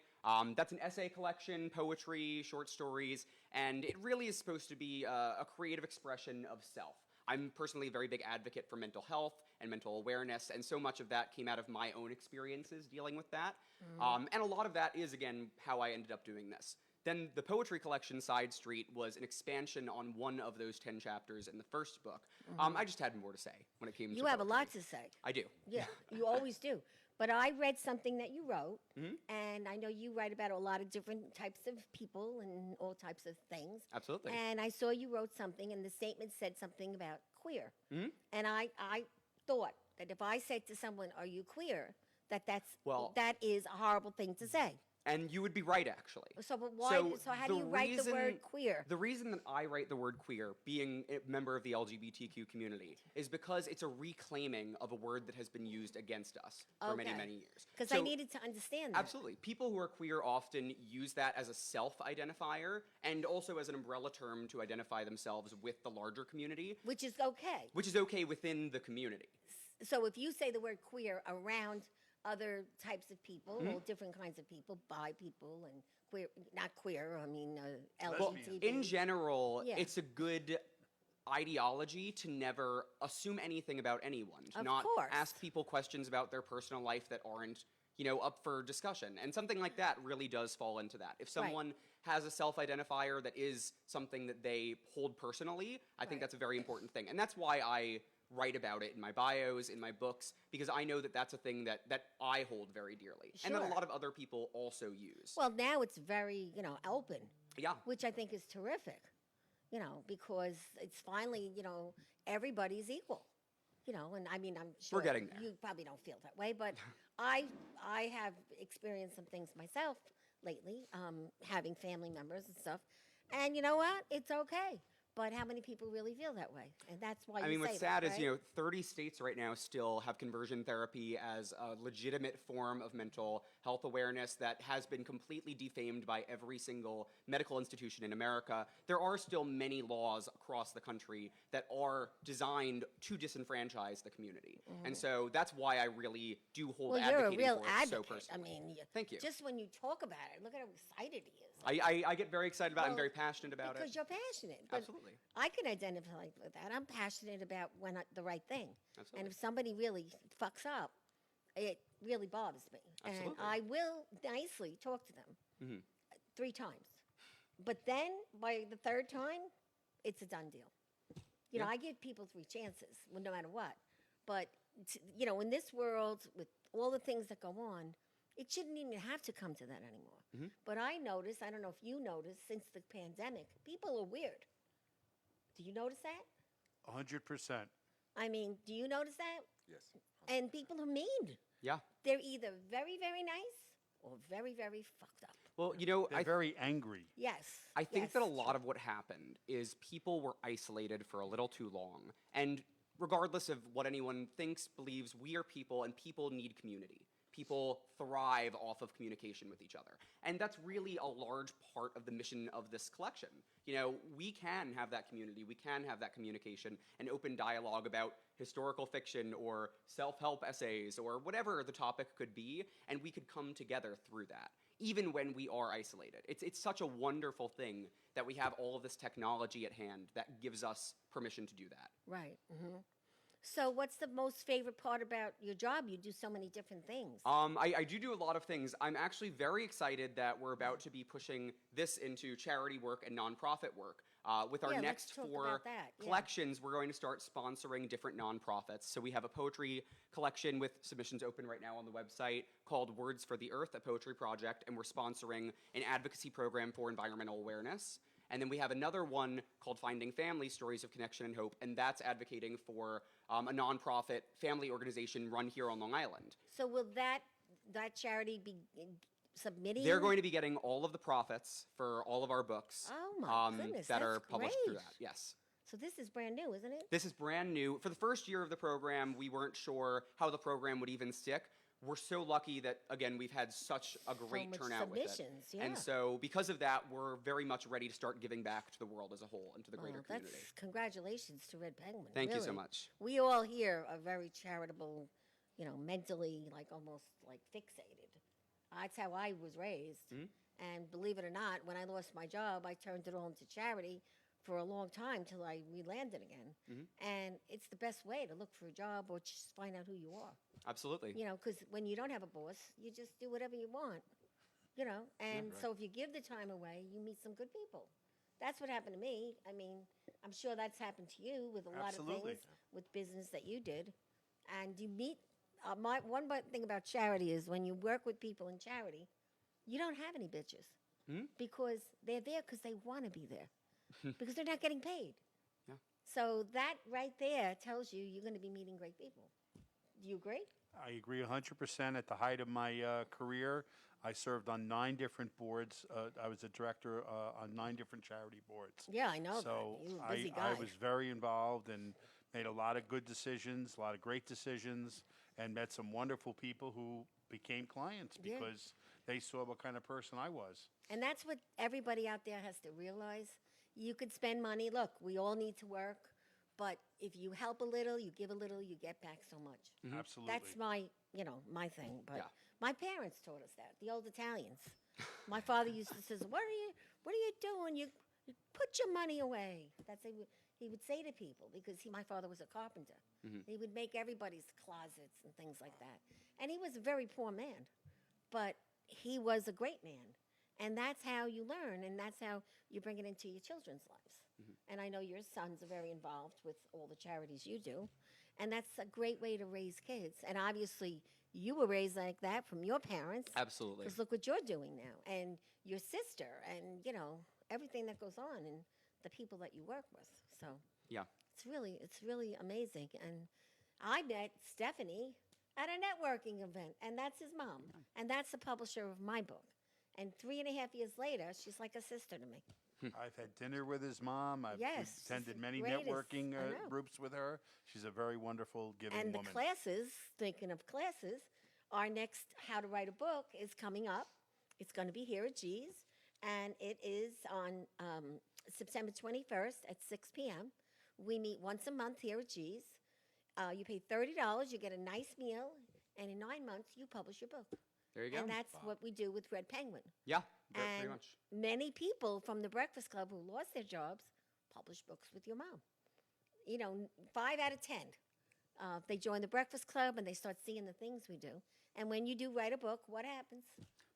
That's an essay collection, poetry, short stories, and it really is supposed to be a creative expression of self. I'm personally a very big advocate for mental health and mental awareness, and so much of that came out of my own experiences dealing with that. And a lot of that is, again, how I ended up doing this. Then the poetry collection, Side Street, was an expansion on one of those 10 chapters in the first book. I just had more to say when it came to You have a poetry. lot to say. I do. Yeah, you always do. But I read something that you wrote, Mm-hmm. and I know you write about a lot of different types of people and all types of things. Absolutely. And I saw you wrote something, and the statement said something about queer. Mm-hmm. And I thought that if I said to someone, "Are you queer?" Well- that is a horrible thing to say. And you would be right, actually. So, but why? So, how do the you write the word reason- queer? The reason that I write the word queer, being a member of the LGBTQ community, is because it's a reclaiming of a word that has been used against us for many, Okay. many years. Because I So- needed to understand that. Absolutely. People who are queer often use that as a self-identifier and also as an umbrella term to identify themselves with the larger community, Which is okay. which is okay within the community. So if you say the word queer around other types of people, Mm-hmm. all different kinds of people, bi people and queer, not queer, I mean Well, LGBT. In general, Yeah. it's a good ideology to never assume anything about anyone, to Of not course. ask people questions about their personal life that aren't, up for discussion. And something like that really does fall into that. If someone has a self-identifier that is something that they hold personally, I think Right. that's a very important thing. And that's why I write about it in my bios, in my books, because I know that that's a thing that I hold very dearly. And that a Sure. lot of other people also use. Well, now it's very, open, Yeah. which I think is terrific, because it's finally, everybody's equal. And I mean, I'm sure getting there. you probably don't feel that way, but I have experienced some things myself lately, having family members and stuff. And you know what? It's okay. But how many people really feel that way? And that's why I you mean, say what's that, sad is, right? 30 states right now still have conversion therapy as a legitimate form of mental health awareness that has been completely defamed by every single medical institution in America. There are still many laws across the country that are designed to disenfranchise the community. And so that's why I really do hold Mm-hmm. Well, you're a advocating real for it so advocate. I personally. mean, Thank you. Just when you talk about it, look at how excited he is. I get very excited about it. I'm Well, very passionate about because it. you're passionate. But Absolutely. I can identify with that. I'm passionate about the right thing. Absolutely. And if somebody really fucks up, it really bothers me. And Absolutely. I will nicely talk to them Mhm. 3 times. But then by the 3rd time, it's a done deal. Yeah. I give people 3 chances, no matter what. But, in this world, with all the things that go on, it shouldn't even have to come to that anymore. Mhm. But I notice, I don't know if you notice, since the pandemic, people are weird. Do you notice that? 100%. I mean, do you notice that? Yes. And people are mean. Yeah. They're either very, very nice or very, very fucked up. Well, They're very angry. Yes. I think yes. that a lot of what happened is people were isolated for a little too long. And regardless of what anyone thinks, believes, we are people and people need community. People thrive off of communication with each other. And that's really a large part of the mission of this collection. We can have that community, we can have that communication and open dialogue about historical fiction or self-help essays or whatever the topic could be, and we could come together through that, even when we are isolated. It's such a wonderful thing that we have all of this technology at hand that gives us permission to do that. Right. So, what's the most favorite part about your job? You do so many different things. I do a lot of things. I'm actually very excited that we're about to be pushing this into charity work and nonprofit work. With our Yeah, let's next talk 4 about that, yeah. collections, we're going to start sponsoring different nonprofits. So we have a poetry collection with submissions open right now on the website called Words for the Earth, a poetry project, and we're sponsoring an advocacy program for environmental awareness. And then we have another one called Finding Family, Stories of Connection and Hope, and that's advocating for a nonprofit family organization run here on Long Island. So will that charity be submitting? They're going to be getting all of the profits for all of our books. Oh my goodness, that are that's published through great. that. Yes. So this is brand new, isn't it? This is brand new. For the first year of the program, we weren't sure how the program would even stick. We're so lucky that, again, we've had such a great much turnout with it. submissions, yeah. And so because of that, we're very much ready to start giving back to the world as a whole and to the greater Well, community. Congratulations to Red Penguin. Thank you so really. much. We all here are very charitable, mentally, like almost like fixated. That's how I was raised. And believe it or not, when I lost my job, I turned it all into charity for a long time till I re-landed again. And it's the best way to look for a job or just find out who you are. Absolutely. Because when you don't have a boss, you just do whatever you want. And so if you give the time away, you meet some good people. That's what happened to me. I mean, I'm sure that's happened to you with a lot of Absolutely. things with business that you did. And you meet, thing about charity is when you work with people in charity, you don't have any bitches because they're there because they want to be there because they're not getting paid. Yeah. So that right there tells you you're going to be meeting great people. Do you agree? I agree 100%. At the height of my career, I served on 9 different boards. I was a director on 9 different charity boards. Yeah, I know So that. You're a busy guy. I was very involved and made a lot of good decisions, a lot of great decisions, and met some wonderful people who became clients Yeah. because they saw what kind of person I was. And that's what everybody out there has to realize. You could spend money. Look, we all need to work. But if you help a little, you give a little, you get back so much. Absolutely. That's my thing. But Yeah. my parents taught us that, the old Italians. My father used to say, what are you doing? You put your money away. That's what he would say to people because my father was a carpenter. He would make everybody's closets and things like that. And he was a very poor man. But he was a great man. And that's how you learn, and that's how you bring it into your children's lives. And I know your sons are very involved with all the charities you do. And that's a great way to raise kids. And obviously, you were raised like that from your parents. Absolutely. Because look what you're doing now. And your sister, and, everything that goes on, and the people that you work with. So Yeah. it's really amazing. And I met Stephanie at a networking event, and that's his mom. And that's the publisher of my book. And 3.5 years later, she's like a sister to me. I've had dinner with his mom. I've Yes, she's attended the many greatest. networking I know. groups with her. She's a very wonderful, giving And the woman. classes, thinking of classes, our next How to Write a Book is coming up. It's going to be here at G's, and it is on September 21st at 6 p.m. We meet once a month here at G's. You pay $30, you get a nice meal, and in 9 months, you publish your book. There you go. And that's what we do with Red Penguin. Yeah, pretty And much. many people from the Breakfast Club who lost their jobs publish books with your mom. 5 out of 10. They join the Breakfast Club and they start seeing the things we do. And when you do write a book, what happens?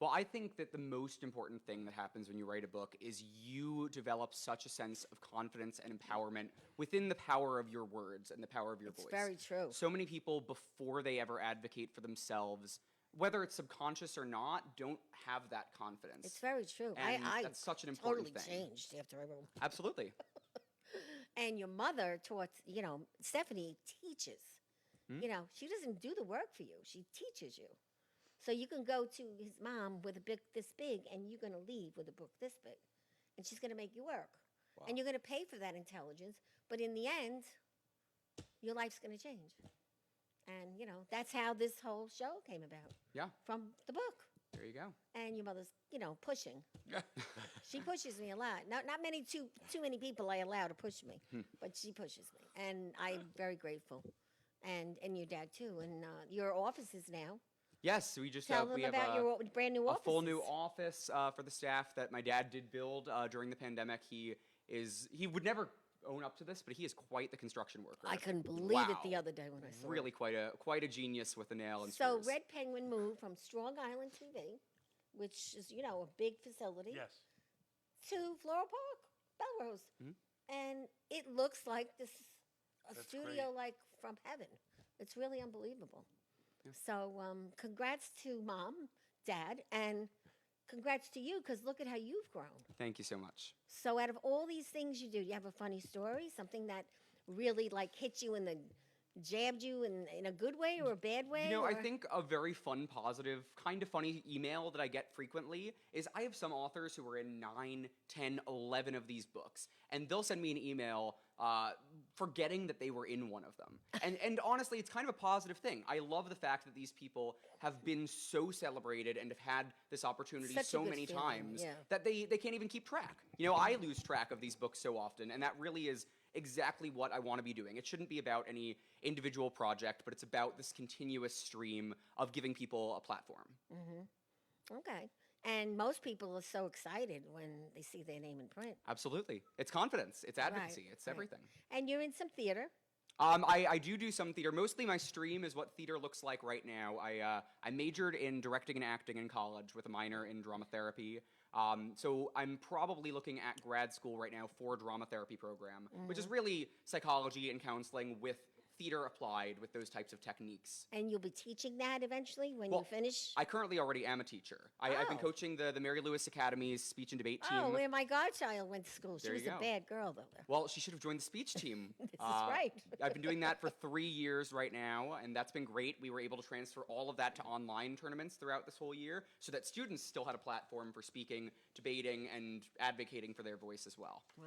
Well, I think that the most important thing that happens when you write a book is you develop such a sense of confidence and empowerment within the power of your words and the power of your voice. It's very true. So many people, before they ever advocate for themselves, whether it's subconscious or not, don't have that confidence. It's very true. And I that's such an important totally thing. changed after I wrote. Absolutely. And your mother taught, Stephanie teaches. She doesn't do the work for you. She teaches you. So you can go to his mom with a book this big, and you're going to leave with a book this big. And she's going to make you work. Wow. And you're going to pay for that intelligence. But in the end, your life's going to change. And, that's how this whole show came about. Yeah, From the book. there you go. And your mother's, pushing. She pushes me a lot. Not too many people I allow to push me, but she pushes me, and I'm very grateful. And your dad too, and your offices now. Yes, we just Tell we them have about your brand new a offices. full new office for the staff that my dad did build during the pandemic. He would never own up to this, but he is quite the construction worker. I couldn't believe it the Wow. other day when I saw Really it. quite a genius with a nail and So screws. Red Penguin moved from Strong Island TV, which is a big facility, Yes. to Floral Park, Belrose, and it looks like a That's studio great. like from heaven. It's really unbelievable. So congrats to Mom, Dad, and congrats to you, because look at how you've grown. Thank you so much. So out of all these things you do you have a funny story, something that really like hit you in the jabbed you in a good way or a bad way? You know, I or- think a very fun, positive, kind of funny email that I get frequently is I have some authors who are in 9, 10, 11 of these books, and they'll send me an email forgetting that they were in one of them. And honestly, it's kind of a positive thing. I love the fact that these people have been so celebrated and have had this opportunity Such a so good many feeling, times yeah. that they can't even keep track. You know, I lose track of these books so often, and that really is exactly what I want to be doing. It shouldn't be about any individual project, but it's about this continuous stream of giving people a platform. Okay. And most people are so excited when they see their name in print. Absolutely. It's confidence, it's advocacy, it's right. everything. And you're in some theater. I do some theater. Mostly my stream is what theater looks like right now. I majored in directing and acting in college with a minor in drama therapy. So I'm probably looking at grad school right now for a drama therapy program, which is really psychology and counseling with theater applied with those types of techniques. And you'll be teaching that eventually when Well, you finish? I currently already am a teacher. I've been Oh. coaching the Mary Lewis Academy's speech and debate team. Oh, where my godchild went to school. She There was you a go. bad girl, though. Well, she should have joined the speech team. This is right. I've been doing that for 3 years right now, and that's been great. We were able to transfer all of that to online tournaments throughout this whole year so that students still had a platform for speaking, debating, and advocating for their voice as well. Wow,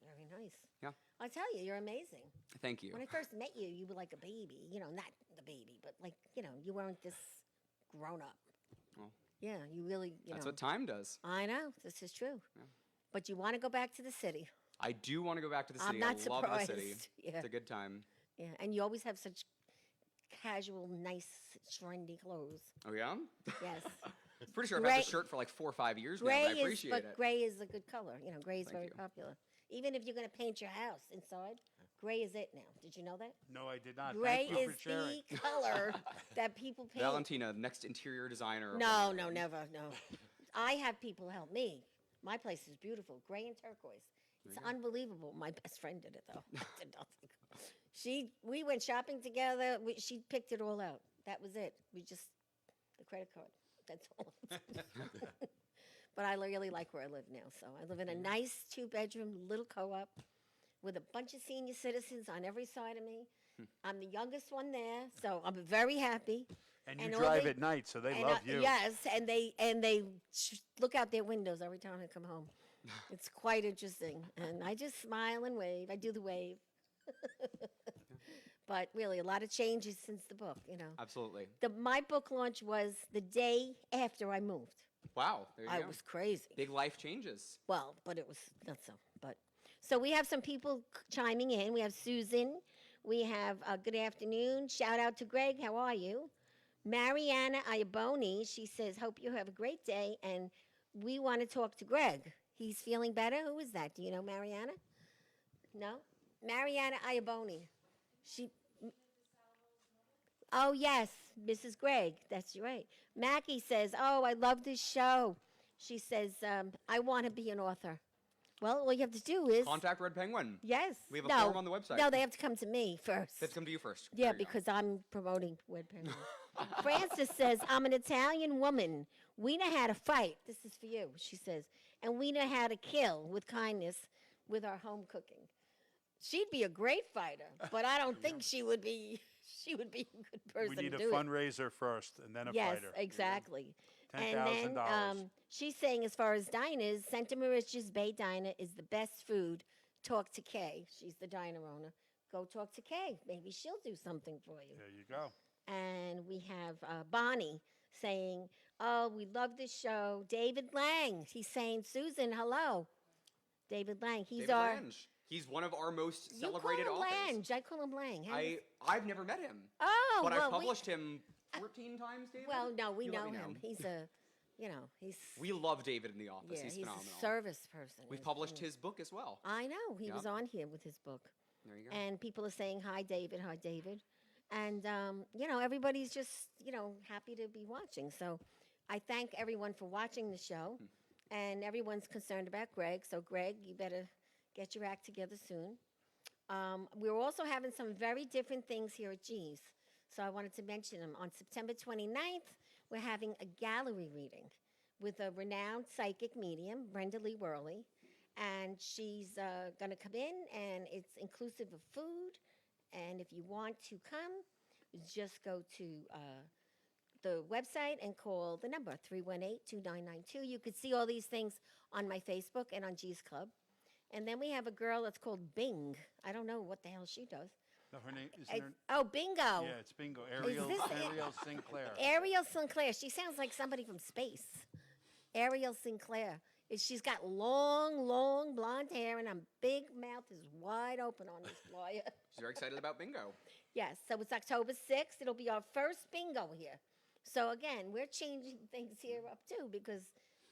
very nice. Yeah. I tell you, you're amazing. Thank you. When I first met you, you were like a baby. You know, not the baby, but like, you know, you weren't this grown up. Well, Yeah, you really, that's know. what time does. I know, this is true. But you want to go back to the city. I do want to go back to the I'm city. not I love the city. surprised. Yeah. It's a good time. Yeah, and you always have such casual, nice, trendy clothes. Oh, yeah? Yes. Pretty sure I've had Gray- this shirt for like 4 or 5 years now, Gray but I appreciate it. gray is a good color. You know, gray is Thank very you. popular. Even if you're going to paint your house inside, gray is it now. Did you know that? No, I did not. Gray Thank you is for sharing. the color that people paint. Valentina, next interior designer. of No, Fundraiser. no, never, no. I have people help me. My place is beautiful, gray and turquoise. It's unbelievable. My best friend did it though. Did nothing. We went shopping together. She picked it all out. That was it. The credit card. That's all. But I really like where I live now. So I live in a nice 2-bedroom little co-op with a bunch of senior citizens on every side of me. I'm the youngest one there, so I'm very happy. And you And all drive they- at night, so they And, love you. Yes, and they look out their windows every time I come home. It's quite interesting, and I just smile and wave. I do the wave. But really, a lot of changes since the book. You know, Absolutely. my book launch was the day after I moved. Wow. There you I go. was crazy. Big life changes. Well, but it was not so. But so we have some people chiming in. We have Susan. We have good afternoon. Shout out to Gregg. How are you? Mariana Iaboni. She says, "Hope you have a great day." And we want to talk to Gregg. He's feeling better. Who is that? Do you know Mariana? No, Mariana Iaboni. She. Oh yes, Mrs. Gregg. That's right. Mackie says, "Oh, I love this show." She says, "I want to be an author." Well, all you have to do is Contact Red Penguin. yes. We have a no, form on the website. No, they have to come to me first. Let's come to you first. Yeah, There you go. because I'm promoting Red Penguin. Frances says, "I'm an Italian woman. We know how to fight." This is for you, she says. "And we know how to kill with kindness with our home cooking." She'd be a great fighter, but I don't think she would be a good person We need to a do it. fundraiser first, and then a Yes, fighter. exactly. And then $10,000. she's saying, as far as diners, Santa Maricia's Bay Diner is the best food. Talk to Kay. She's the diner owner. Go talk to Kay. Maybe she'll do something for you. There you go. And we have Bonnie saying, "Oh, we love this show." David Lang. He's saying, "Susan, hello." David Lang. He's David our. Lange. He's one of our most You celebrated call him authors. Lange. I call him Lang. How does- I've never met him. Oh, But well, I've published him 14 times, David. Well, no, we You let know me him. He's a, he's. We love David in the office. yeah, he's he's phenomenal. a service person. We've He's- published his book as well. I know. He Yeah. was on here with his book. There you go. And people are saying, "Hi, David. Hi, David." And, everybody's just, happy to be watching. So I thank everyone for watching the show. And everyone's concerned about Gregg. So, Gregg, you better get your act together soon. We're also having some very different things here at G's. So I wanted to mention them. On September 29th, we're having a gallery reading with a renowned psychic medium, Brenda Lee Worley. And she's going to come in, and it's inclusive of food. And if you want to come, just go to the website and call the number 318-2992. You could see all these things on my Facebook and on G's Club. And then we have a girl that's called Bing. I don't know what the hell she does. No, her name is Oh, Bingo. Yeah, it's Bingo. Ariel this- Sinclair. Ariel Sinclair. She sounds like somebody from space. Ariel Sinclair. She's got long, long blonde hair, and her big mouth is wide open on this flyer. She's very excited about bingo. Yes, so it's October 6th. It'll be our first bingo here. So again, we're changing things here up too, because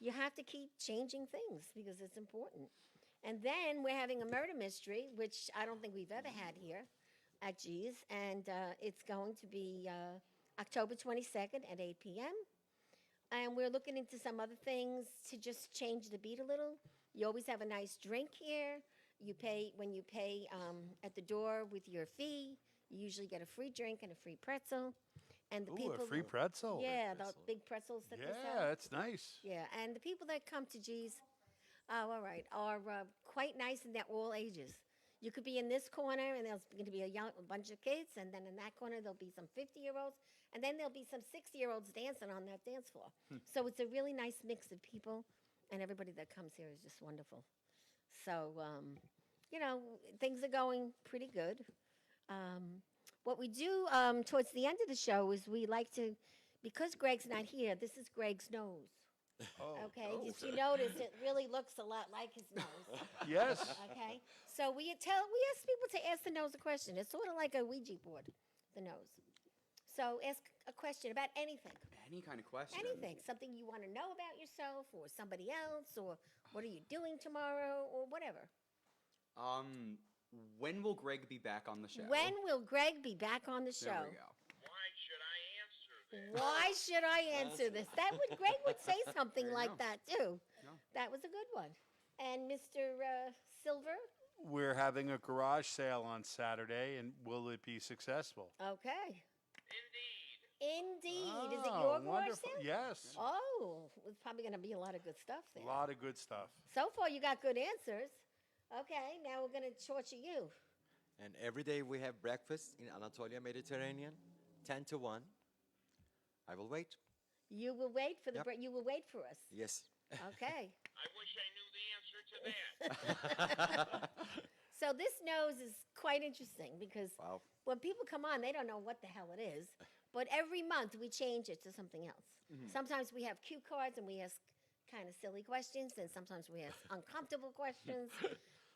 you have to keep changing things because it's important. And then we're having a murder mystery, which I don't think we've ever had here at G's, and it's going to be October 22nd at 8 p.m. And we're looking into some other things to just change the beat a little. You always have a nice drink here. You pay when you pay at the door with your fee. You usually get a free drink and a free pretzel. And the Ooh, people, a free pretzel. yeah, the big pretzels that they Yeah, sell. that's nice. Yeah, and the people that come to G's, oh, all right, are quite nice, and they're all ages. You could be in this corner, and there's going to be a bunch of kids, and then in that corner there'll be some 50-year-olds, and then there'll be some 60-year-olds dancing on that dance floor. So it's a really nice mix of people, and everybody that comes here is just wonderful. So, you know, things are going pretty good. What we do towards the end of the show is we like to, because Gregg's not here, this is Gregg's nose. Oh. Okay, if you notice, it really looks a lot like his nose. Yes. Okay, so we ask people to ask the nose a question. It's sort of like a Ouija board, the nose. So ask a question about anything. Any kind of question. Anything, something you want to know about yourself or somebody else, or what are you doing tomorrow, or whatever. When will Gregg be back on the show? When will Gregg be back on the show? There we go. Why should I answer this? Gregg would say something There you like go. that too. Yeah. That was a good one. And Mr. Silver? We're having a garage sale on Saturday, and will it be successful? Okay. Indeed. Is it Oh, your garage wonderful. sale? Yes. Oh, there's probably going to be a lot of good stuff A there. lot of good stuff. So far, you got good answers. Okay, now we're going to torture you. And every day we have breakfast in Anatolia, Mediterranean, 10 to 1. I will wait. You will wait for the Yep. you will wait for us. Yes. Okay. I wish I knew the answer to that. So this nose is quite interesting because Wow. when people come on, they don't know what the hell it is. But every month we change it to something else. Sometimes we have cue cards and we ask kind of silly questions, and sometimes we ask uncomfortable questions,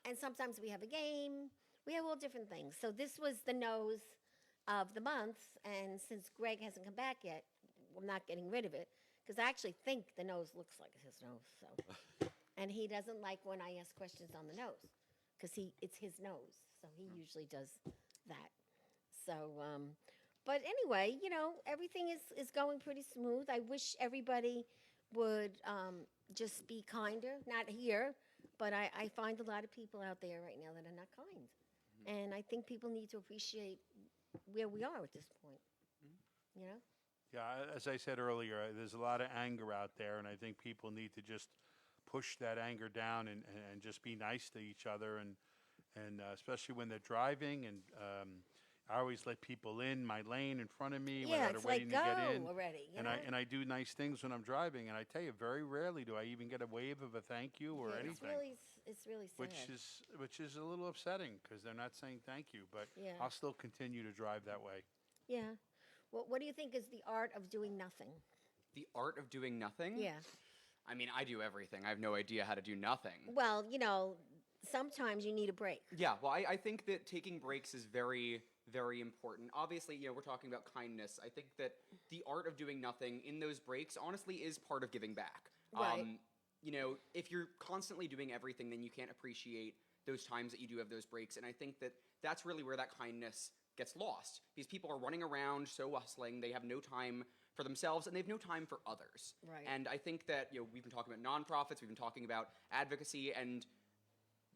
and sometimes we have a game. We have all different things. So this was the nose of the month, and since Gregg hasn't come back yet, I'm not getting rid of it because I actually think the nose looks like his nose. So, and he doesn't like when I ask questions on the nose because it's his nose, so he usually does that. So, but anyway, you know, everything is going pretty smooth. I wish everybody would just be kinder. Not here, but I find a lot of people out there right now that are not kind, and I think people need to appreciate where we are at this point. You know. Yeah, as I said earlier, there's a lot of anger out there, and I think people need to just push that anger down and just be nice to each other, and especially when they're driving. And I always let people in my lane in front of me when Yeah, they're it's waiting like, to get go in. already, you and know? I do nice things when I'm driving, and I tell you, very rarely do I even get a wave of a thank you or Yeah, anything. it's really sad. Which is a little upsetting because they're not saying thank you, but Yeah. I'll still continue to drive that way. Yeah. Well, what do you think is the art of doing nothing? The art of doing nothing? Yeah. I mean, I do everything. I have no idea how to do nothing. Well, you know, sometimes you need a break. Yeah, well, I think that taking breaks is very, very important. Obviously, you know, we're talking about kindness. I think that the art of doing nothing in those breaks, honestly, is part of giving back. Right. You know, if you're constantly doing everything, then you can't appreciate those times that you do have those breaks. And I think that that's really where that kindness gets lost. Because people are running around so hustling, they have no time for themselves, and they have no time for others. Right. And I think that, you know, we've been talking about nonprofits, we've been talking about advocacy, and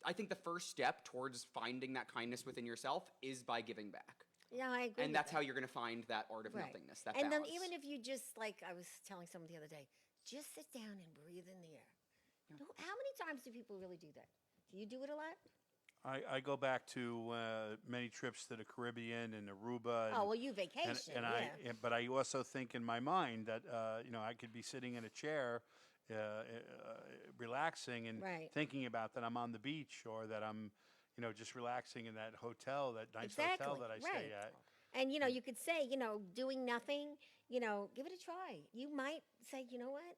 I think the first step towards finding that kindness within yourself is by giving back. Yeah, I agree. And with that's that. how you're going to find that art of Right. nothingness, that And balance. then even if you just, like I was telling someone the other day, just sit down and breathe in the air. How many times do people really do that? Do you do it a lot? I go back to many trips to the Caribbean and Aruba. Oh, well, you vacation, But I also think in my mind that I could be sitting in a chair, relaxing and Right. thinking about that I'm on the beach or that I'm, just relaxing in that hotel, that nice hotel that I stay at. And, you could say, doing nothing, give it a try. You might say, you know what?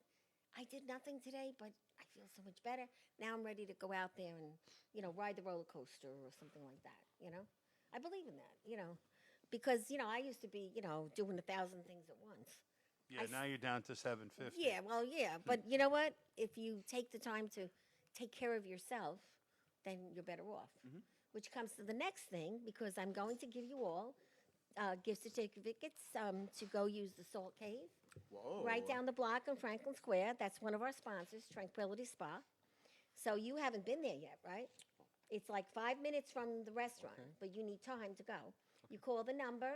I did nothing today, but I feel so much better. Now I'm ready to go out there and, ride the roller coaster or something like that, I believe in that, because, I used to be, doing 1,000 things at once. Yeah, now you're down to 750. Yeah, well, yeah. But you know what? If you take the time to take care of yourself, then you're better off. Which comes to the next thing, because I'm going to give you all gift certificates to go use the Salt Cave. Whoa. Right down the block in Franklin Square. That's one of our sponsors, Tranquility Spa. So you haven't been there yet, right? It's like 5 minutes from the restaurant, but you need time to go. You call the number,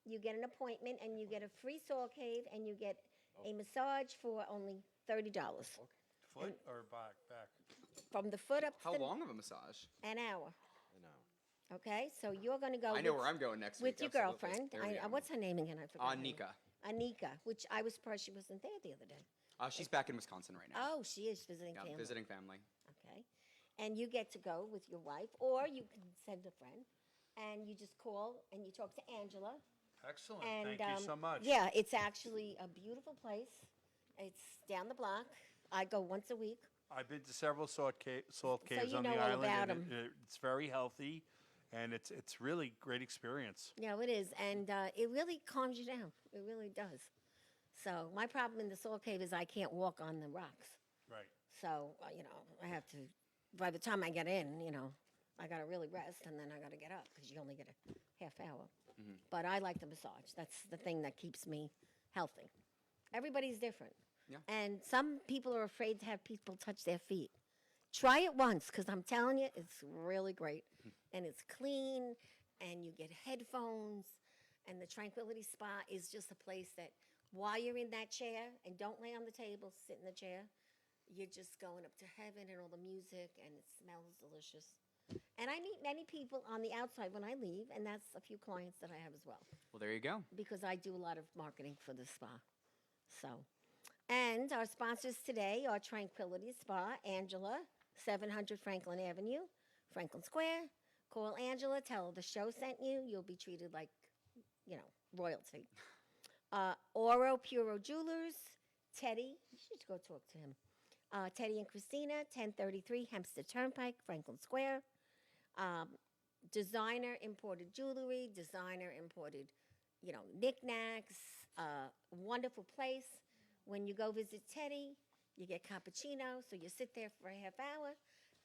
you get an appointment, and you get a free Salt Cave, and you get a massage for only $30. Foot or back? From the foot up to How long of a massage? an hour. Okay, so you're going to go I know where I'm going next with week. your absolutely. girlfriend. There we go. What's her name again? I forgot. her name. Anika. Anika, which I was surprised she wasn't there the other day. She's back in Wisconsin right now. Oh, she is visiting Yeah, family. visiting family. Okay. And you get to go with your wife, or you can send a friend, and you just call and you talk to Angela. Excellent. And, Thank you so much. Yeah, it's actually a beautiful place. It's down the block. I go once a week. I've been to several salt caves you on know the all island, about and it's very healthy, and it's really great experience. Yeah, it is. And it really calms you down. It really does. So my problem in the Salt Cave is I can't walk on the rocks. Right. So, I have to, by the time I get in, I got to really rest, and then I got to get up because you only get a half hour. But I like the massage. That's the thing that keeps me healthy. Everybody's different. Yeah. And some people are afraid to have people touch their feet. Try it once, because I'm telling you, it's really great. And it's clean, and you get headphones, and the Tranquility Spa is just a place that while you're in that chair, and don't lay on the table, sit in the chair, you're just going up to heaven and all the music, and it smells delicious. And I meet many people on the outside when I leave, and that's a few clients that I have as well, Well, there you go. because I do a lot of marketing for the spa. So, and our sponsors today are Tranquility Spa, Angela, 700 Franklin Avenue, Franklin Square. Call Angela, tell her the show sent you. You'll be treated like, royalty. Oro Puro Jewelers, Teddy, you should go talk to him. Teddy and Christina, 1033 Hempstead Turnpike, Franklin Square. Designer imported jewelry, designer imported, knickknacks. Wonderful place. When you go visit Teddy, you get cappuccino, so you sit there for a half hour,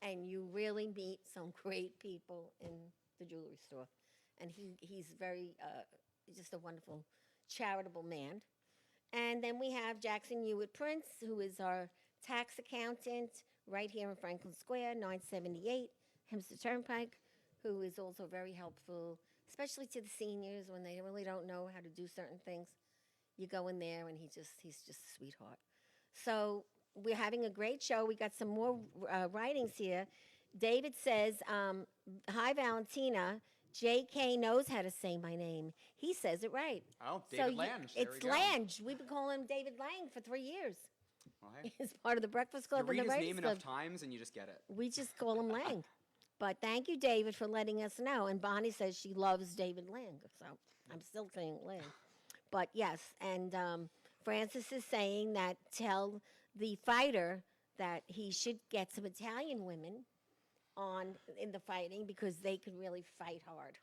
and you really meet some great people in the jewelry store. And he's very, just a wonderful, charitable man. And then we have Jackson Hewitt Prince, who is our tax accountant right here in Franklin Square, 978 Hempstead Turnpike, who is also very helpful, especially to the seniors when they really don't know how to do certain things. You go in there, and he's just a sweetheart. So we're having a great show. We got some more writings here. David says, hi, Valentina. J.K. knows how to say my name. He says it right. Oh, David Lange. There It's we go. Lange. We've been calling him David Lang for 3 years. Well, hey, He's part of the Breakfast you Club and read the his Writers name Club. enough times, and you just get it. We just call him Lang. But thank you, David, for letting us know. And Bonnie says she loves David Lang, so I'm still saying Lang. But yes, and Francis is saying that tell the fighter that he should get some Italian women in the fighting because they can really fight hard.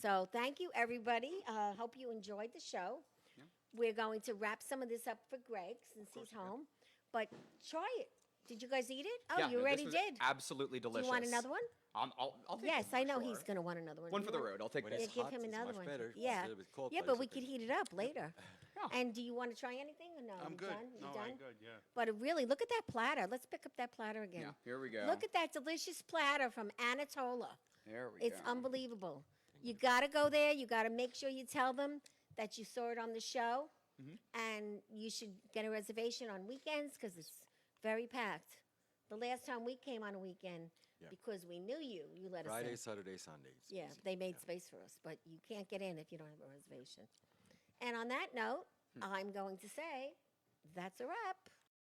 So thank you, everybody. Hope you enjoyed the show. Yeah. We're going to wrap some of this up for Gregg since he's home. But try it. Did you guys eat it? Oh, Yeah, you no, already this was did. Absolutely Do delicious. you want another one? I'll take Yes, one I know sure. he's going to want another one. One You for the want- road. I'll take When Yeah, this. it's give hot, him it's another much one. better. Yeah. It's a little bit cold, Yeah, but but it's we okay. could heat it up later. Yeah. And do you want to try anything or no? I'm You good. Done? You No, done? I'm good, yeah. But really, look at that platter. Let's pick up that platter again. Yeah, here we go. Look at that delicious platter from Anatolia. There we It's go. unbelievable. You got to go there. You got to make sure you tell them that you saw it on the show. And you should get a reservation on weekends because it's very packed. The last time we came on a weekend, Yeah. because we knew you let us Friday, in. Saturday, Sunday. It's Yeah, busy. they made space for us, but you can't get in if you don't have a reservation. And on that note, I'm going to say that's a wrap.